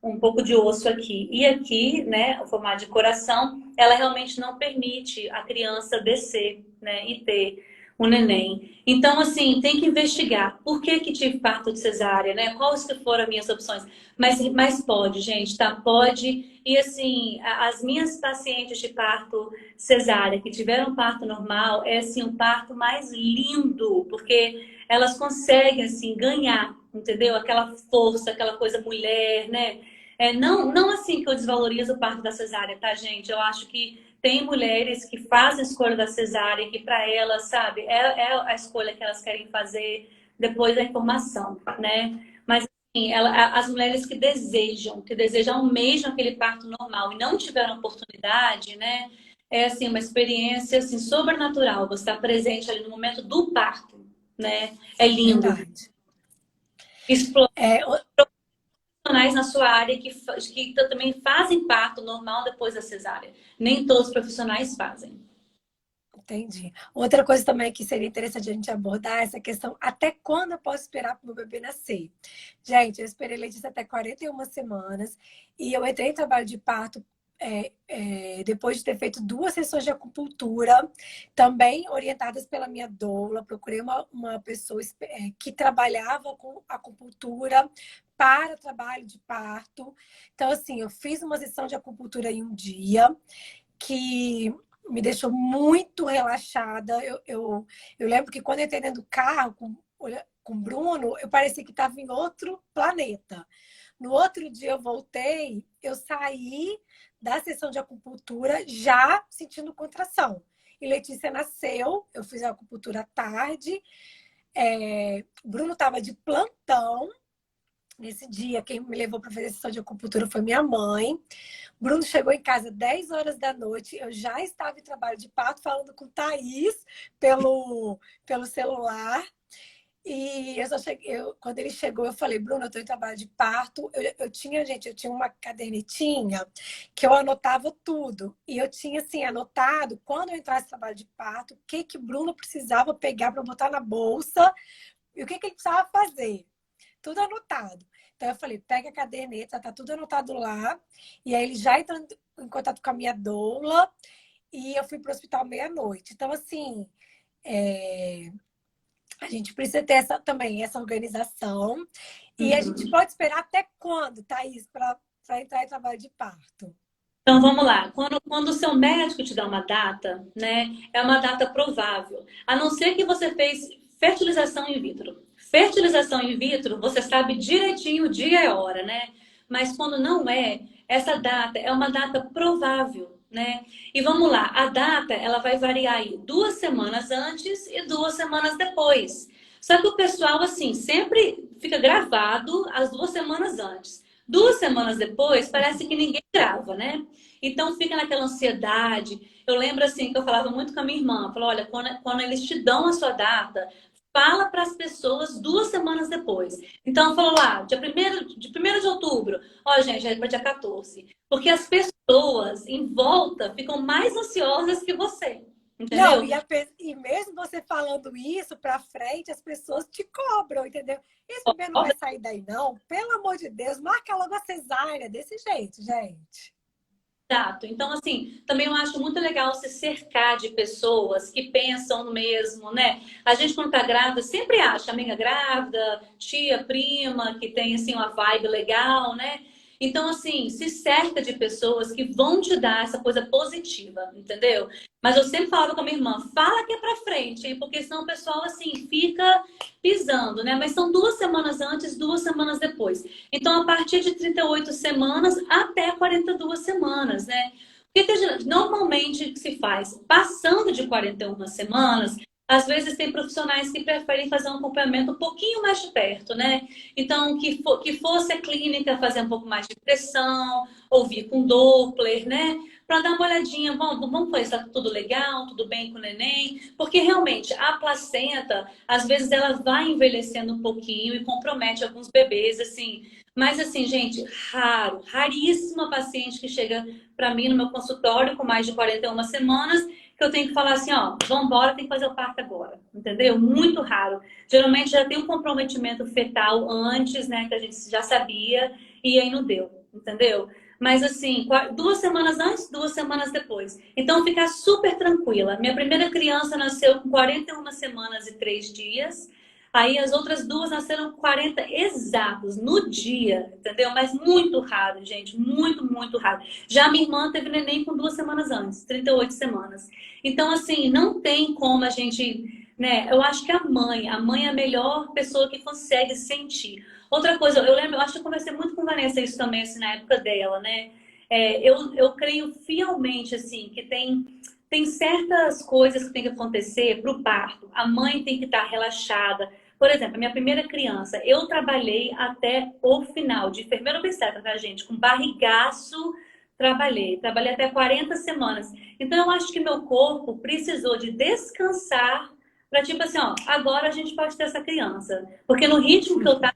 um pouco de osso aqui. E aqui, né, o formato de coração, ela realmente não permite a criança descer, né, e ter o neném. Então, assim, tem que investigar. Por que tive parto de cesárea, né? Quais que foram as minhas opções? Mas pode, gente, tá? Pode. E, assim, as minhas pacientes de parto cesárea que tiveram parto normal, é, assim, um parto mais lindo, porque elas conseguem, assim, ganhar, entendeu? Aquela força, aquela coisa mulher, né? Não assim que eu desvalorizo o parto da cesárea, tá, gente? Eu acho que tem mulheres que fazem a escolha da cesárea, que para elas, sabe, é a escolha que elas querem fazer depois da informação, né? Mas assim, as mulheres que desejam mesmo aquele parto normal e não tiveram oportunidade, né? É assim, uma experiência assim, sobrenatural. Você estar presente ali no momento do parto, né? É lindo. Verdade. É, Profissionais na sua área que também fazem parto normal depois da cesárea. Nem todos os profissionais fazem. entendi. Outra coisa também que seria interessante a gente abordar é essa questão, até quando eu posso esperar para o meu bebê nascer? Gente, eu esperei Letícia até 41 semanas e eu entrei em trabalho de parto depois de ter feito 2 sessões de acupuntura, também orientadas pela minha doula. Procurei uma pessoa que trabalhava com acupuntura para trabalho de parto. Então, assim, eu fiz uma sessão de acupuntura em um dia que me deixou muito relaxada. Eu lembro que quando eu entrei dentro do carro com o Bruno, eu parecia que estava em outro planeta. No outro dia eu voltei, eu saí da sessão de acupuntura já sentindo contração. E Letícia nasceu, eu fiz a acupuntura à tarde, Bruno estava de plantão. Nesse dia, quem me levou para fazer a sessão de acupuntura foi minha mãe. Bruno chegou em casa 10 horas da noite. Eu já estava em trabalho de parto, falando com Thaís pelo celular. E eu só cheguei, quando ele chegou, eu falei, Bruno, eu estou em trabalho de parto. Eu tinha uma cadernetinha que eu anotava tudo. E eu tinha, assim, anotado, quando eu entrasse em trabalho de parto, o que Bruno precisava pegar para botar na bolsa e o que ele precisava fazer. Tudo anotado. Então eu falei, pega a caderneta, tá tudo anotado lá. E aí ele já entrou em contato com a minha doula e eu fui para o hospital meia-noite. Então, assim, a gente precisa ter também essa organização. E a gente pode esperar até quando, Thaís, para entrar em trabalho de parto? Então vamos lá. Quando o seu médico te dá uma data, né, é uma data provável. A não ser que você fez fertilização in vitro. Fertilização in vitro, você sabe direitinho o dia e a hora, né? Mas quando não é, essa data é uma data provável, né? E vamos lá, a data ela vai variar aí 2 semanas antes e 2 semanas depois. Só que o pessoal, assim, sempre fica gravado as 2 semanas antes. 2 semanas depois, parece que ninguém grava, né? Então fica naquela ansiedade. Eu lembro assim que eu falava muito com a minha irmã, falou, olha, quando eles te dão a sua data, fala para as pessoas 2 semanas depois. Então falou lá, dia 1º de outubro, ó, gente, é para dia 14. Porque as pessoas em volta ficam mais ansiosas que você. Não, Entendeu? e mesmo você falando isso para frente, as pessoas te cobram, entendeu? Esse bebê não vai sair daí, não? Pelo amor de Deus, marca logo a cesárea desse jeito, gente. Exato. Então, assim, também eu acho muito legal se cercar de pessoas que pensam no mesmo, né? A gente, quando tá grávida, sempre acha amiga grávida, tia, prima, que tem, assim, uma vibe legal, né? Então, assim, se cerca de pessoas que vão te dar essa coisa positiva, entendeu? Mas eu sempre falava com a minha irmã, fala que é pra frente, hein? Porque senão o pessoal, assim, fica pisando, né? Mas são 2 semanas antes, 2 semanas depois. Então, a partir de 38 semanas até 42 semanas, né? O que normalmente se faz? Passando de 41 semanas, às vezes tem profissionais que preferem fazer um acompanhamento um pouquinho mais de perto, né? Então, que fosse a clínica fazer um pouco mais de pressão, ouvir com Doppler, né? Para dar uma olhadinha, vamos ver se está tudo legal, tudo bem com o neném, porque realmente a placenta, às vezes ela vai envelhecendo um pouquinho e compromete alguns bebês, assim. Mas assim, gente, raríssima paciente que chega para mim no meu consultório com mais de 41 semanas, que eu tenho que falar assim, ó, vamos embora, tem que fazer o parto agora, entendeu? Muito raro. Geralmente já tem um comprometimento fetal antes, né, que a gente já sabia, e aí não deu, entendeu? Mas assim, 2 semanas antes, 2 semanas depois. Então, ficar super tranquila. Minha primeira criança nasceu com 41 semanas e 3 dias. Aí as outras duas nasceram 40 exatos no dia, entendeu? Mas muito raro, gente. Muito, muito raro. Já minha irmã teve neném com 2 semanas antes, 38 semanas. Então, assim, não tem como a gente, né? Eu acho que a mãe é a melhor pessoa que consegue sentir. Outra coisa, eu lembro, eu acho que eu conversei muito com a Vanessa isso também, assim, na época dela, né? Eu creio fielmente, assim, que tem certas coisas que tem que acontecer para o parto. A mãe tem que estar relaxada. Por exemplo, a minha primeira criança, eu trabalhei até o final, de enfermeira obstétrica, tá, gente? Com barrigaço, trabalhei até 40 semanas. Então, eu acho que meu corpo precisou de descansar para, tipo assim, ó, agora a gente pode ter essa criança. Porque no ritmo que eu tava,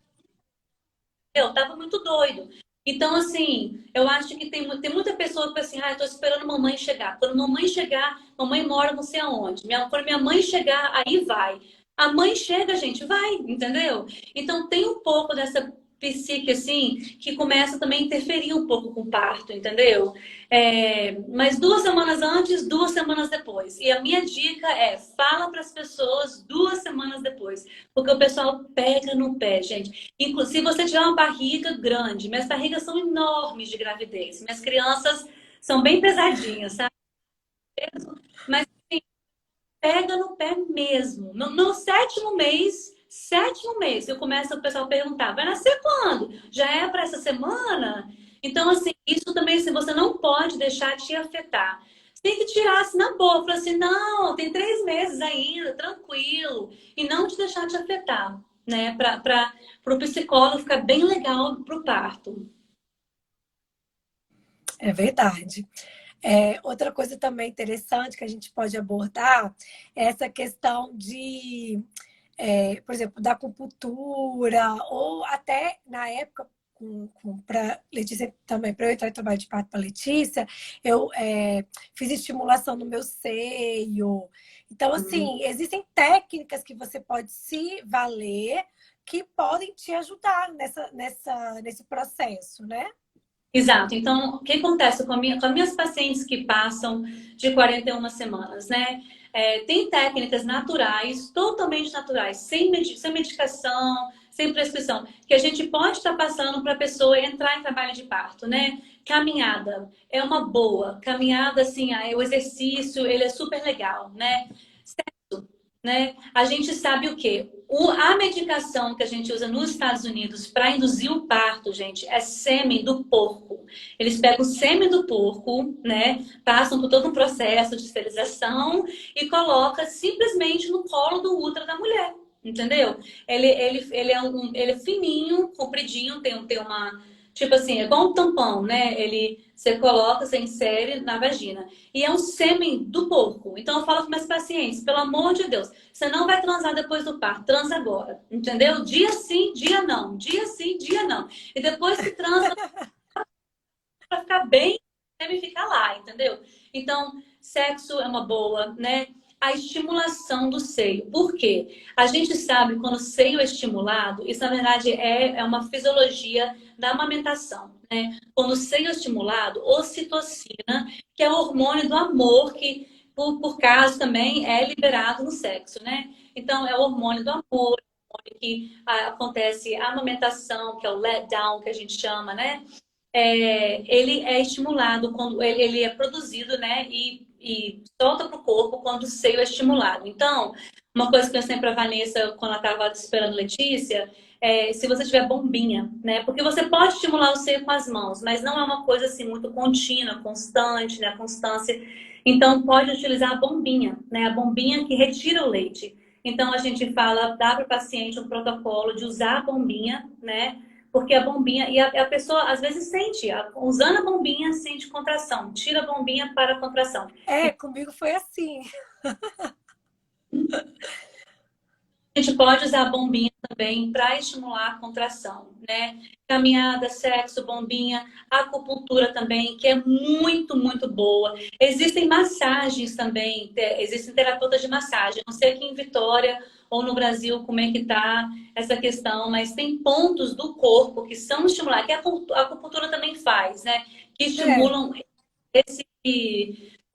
entendeu? Tava muito doido. Então, assim, eu acho que tem muita pessoa que assim, eu tô esperando mamãe chegar. Quando mamãe chegar, mamãe mora não sei aonde. Quando minha mãe chegar, aí vai. A mãe chega, gente, vai, entendeu? Então, tem um pouco dessa psique, assim, que começa também a interferir um pouco com o parto, entendeu? Mas 2 semanas antes, 2 semanas depois. E a minha dica é, fala para as pessoas 2 semanas depois. Porque o pessoal pega no pé, gente. Inclusive, se você tiver uma barriga grande, minhas barrigas são enormes de gravidez. Minhas crianças são bem pesadinhas, sabe? Mas assim, pega no pé mesmo. No sétimo mês, eu começo o pessoal a perguntar, vai nascer quando? Já é para essa semana? Então, assim, isso também, se você não pode deixar te afetar. Você tem que tirar assim na boa, falar assim, não, tem 3 meses ainda, tranquilo, e não te deixar te afetar, né? Para o psicólogo ficar bem legal pro parto. É verdade. Outra coisa também interessante que a gente pode abordar é essa questão de, por exemplo, da acupuntura, ou até na época, para Letícia também, para eu entrar em trabalho de parto para Letícia, eu fiz estimulação no meu seio. Então, Uhum. assim, existem técnicas que você pode se valer que podem te ajudar nesse processo, né? Exato. Então, o que acontece com as minhas pacientes que passam de 41 semanas, né? Tem técnicas naturais, totalmente naturais, sem medicação, sem prescrição, que a gente pode estar passando para a pessoa entrar em trabalho de parto, né? Caminhada é uma boa. Caminhada, assim, o exercício, ele é super legal, né? A gente sabe o quê? A medicação que a gente usa nos Estados Unidos para induzir o parto, gente, é sêmen do porco. Eles pegam o sêmen do porco, né? Passam por todo um processo de esterilização e colocam simplesmente no colo do útero da mulher. Entendeu? Ele é fininho, compridinho, tem uma. Tipo assim, é igual um tampão, né? Você coloca, você insere na vagina. E é um sêmen do porco. Então eu falo com meus pacientes, pelo amor de Deus, você não vai transar depois do parto, transa agora. Entendeu? Dia sim, dia não. Dia sim, dia não. E depois que transa, para ficar bem, deve ficar lá, entendeu? Então, sexo é uma boa, né? A estimulação do seio. Por quê? A gente sabe quando o seio é estimulado, isso na verdade é uma fisiologia da amamentação, né? Quando o seio é estimulado, ocitocina, que é o hormônio do amor, que por caso também é liberado no sexo, né? Então, é o hormônio do amor, que acontece a amamentação, que é o let down, que a gente chama, né? Ele é estimulado quando ele é produzido, né? E solta para o corpo quando o seio é estimulado. Então, uma coisa que eu sempre para a Vanessa, quando ela estava esperando Letícia, se você tiver bombinha, né? Porque você pode estimular o seio com as mãos, mas não é uma coisa assim muito contínua, constante, né? Constância. Então, pode utilizar a bombinha, né? A bombinha que retira o leite. Então, a gente fala, dá para o paciente um protocolo de usar a bombinha, né? Porque a bombinha, e a pessoa às vezes sente, usando a bombinha, sente contração. Tira a bombinha para a contração. Comigo foi assim. A gente pode usar a bombinha também para estimular a contração, né? Caminhada, sexo, bombinha, acupuntura também, que é muito, muito boa. Existem massagens também, existem terapeutas de massagem. Não sei aqui em Vitória ou no Brasil como é que tá essa questão, mas tem pontos do corpo que são estimulados, que a acupuntura também faz, né? Que É, estimulam esse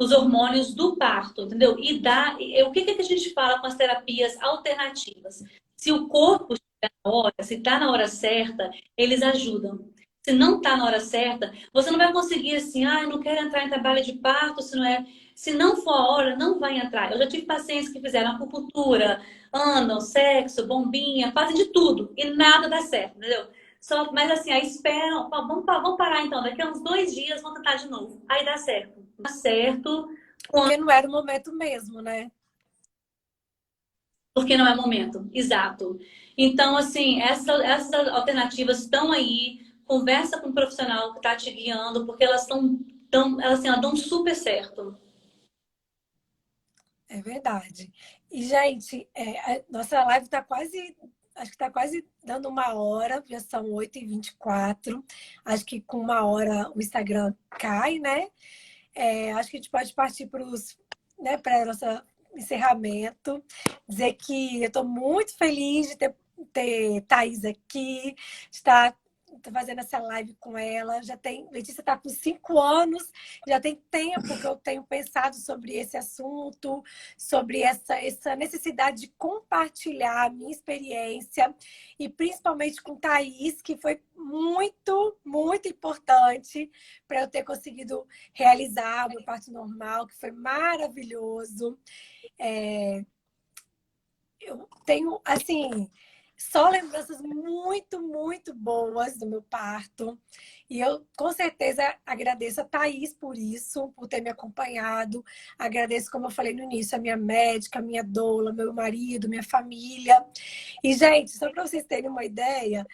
os hormônios do parto, entendeu? O que que a gente fala com as terapias alternativas? Se o corpo estiver na hora, se está na hora certa, eles ajudam. Se não está na hora certa, você não vai conseguir assim, eu não quero entrar em trabalho de parto, se não é. Se não for a hora, não vai entrar. Eu já tive pacientes que fizeram acupuntura, andam, sexo, bombinha, fazem de tudo e nada dá certo, entendeu? Mas assim, aí esperam, vamos parar então, daqui a uns 2 dias vamos tentar de novo. Aí dá certo. Dá certo, porque não era o momento mesmo, né? porque não é momento. Exato. Então, assim, essas alternativas estão aí. Conversa com o profissional que está te guiando, porque elas dão super certo. É verdade. E, gente, a nossa live está quase acho que está quase dando 1 hora, já são 8h24. Acho que com 1 hora o Instagram cai, né? Acho que a gente pode partir para né, para nosso encerramento. Dizer que eu estou muito feliz de ter Thaís aqui, de estar fazendo essa live com ela. Letícia está com 5 anos, já tem tempo que eu tenho pensado sobre esse assunto, sobre essa necessidade de compartilhar a minha experiência, e principalmente com Thaís, que foi muito, muito importante para eu ter conseguido realizar o meu parto normal, que foi maravilhoso. Eu tenho, assim, só lembranças muito, muito boas do meu parto. E eu, com certeza, agradeço a Thaís por isso, por ter me acompanhado. Agradeço, como eu falei no início, a minha médica, a minha doula, meu marido, minha família. E, gente, só para vocês terem uma ideia,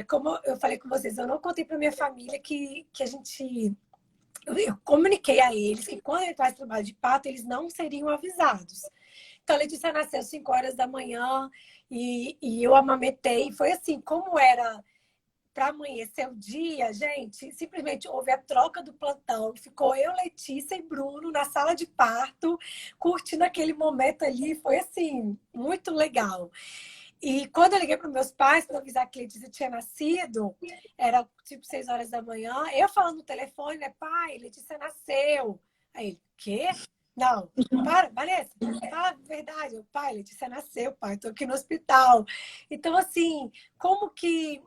como eu falei com vocês, eu não contei para minha família que a gente... Eu comuniquei a eles que quando ele faz trabalho de parto, eles não seriam avisados. Então, a Letícia nasceu às 5 horas da manhã e eu amamentei. Foi assim, como era para amanhecer o dia, gente, simplesmente houve a troca do plantão. Ficou eu, Letícia e Bruno na sala de parto, curtindo aquele momento ali. Foi, assim, muito legal. E quando eu liguei para os meus pais para avisar que a Letícia tinha nascido, era tipo 6 horas da manhã, eu falando no telefone, né? Pai, Letícia nasceu. Aí ele, quê? Não, para, Vanessa, fala a verdade. Eu, pai, Letícia nasceu, pai, estou aqui no hospital. Então, assim, como que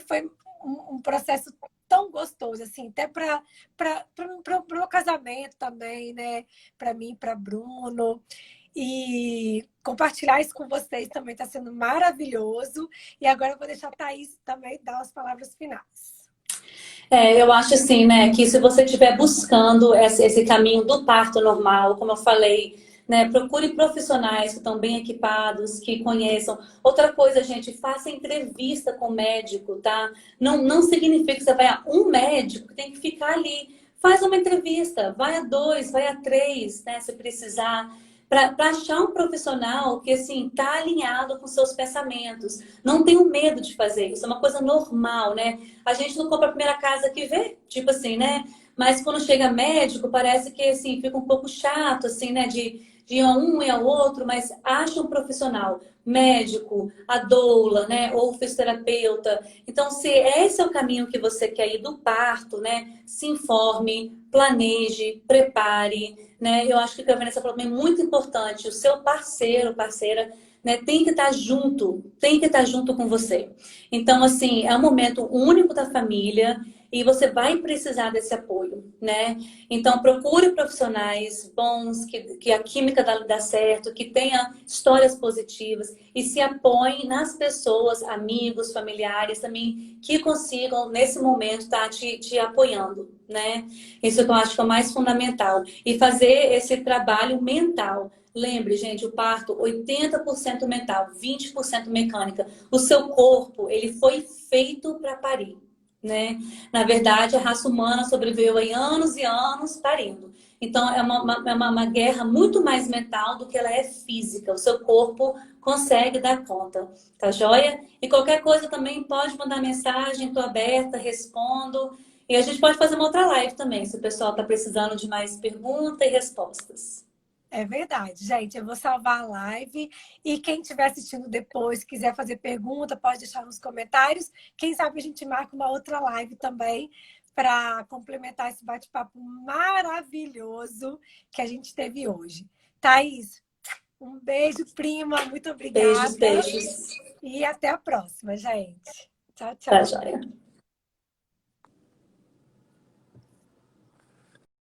foi um processo tão gostoso, assim, até para o meu casamento também, né? Para mim, para Bruno. E compartilhar isso com vocês também está sendo maravilhoso. E agora eu vou deixar a Thaís também dar as palavras finais. Eu acho assim, né, que se você estiver buscando esse caminho do parto normal, como eu falei, né, procure profissionais que estão bem equipados, que conheçam. Outra coisa, gente, faça entrevista com o médico, tá? Não significa que você vai a um médico que tem que ficar ali. Faz uma entrevista, vai a 2, vai a 3, né, se precisar. Para achar um profissional que, assim, tá alinhado com seus pensamentos. Não tenha medo de fazer isso, é uma coisa normal, né? A gente não compra a primeira casa que vê, tipo assim, né? Mas quando chega médico, parece que, assim, fica um pouco chato, assim, né? De ir a um e ao outro, mas acha um profissional, médico, a doula, né? Ou fisioterapeuta. Então, se esse é o caminho que você quer ir do parto, né? Se informe, planeje, prepare, né? Eu acho que o que a Vanessa falou também é muito importante. O seu parceiro, parceira, né, tem que estar junto com você. Então, assim, é um momento único da família e você vai precisar desse apoio, né? Então, procure profissionais bons, que a química dá certo, que tenha histórias positivas e se apoie nas pessoas, amigos, familiares também, que consigam, nesse momento, estar te apoiando, né? Isso que eu acho que é o mais fundamental. E fazer esse trabalho mental. Lembre, gente, o parto 80% mental, 20% mecânica. O seu corpo, ele foi feito para parir, né? Na verdade, a raça humana sobreviveu aí anos e anos parindo. Então, é uma guerra muito mais mental do que ela é física. O seu corpo consegue dar conta, tá joia? E qualquer coisa também pode mandar mensagem, tô aberta, respondo. E a gente pode fazer uma outra live também, se o pessoal está precisando de mais perguntas e respostas. É verdade, gente. Eu vou salvar a live e quem estiver assistindo depois, quiser fazer pergunta, pode deixar nos comentários. Quem sabe a gente marca uma outra live também para complementar esse bate-papo maravilhoso que a gente teve hoje. Thaís, um beijo, prima. Muito Beijos, obrigada. beijos. E até a próxima, gente. Tchau, Tá tchau. joia.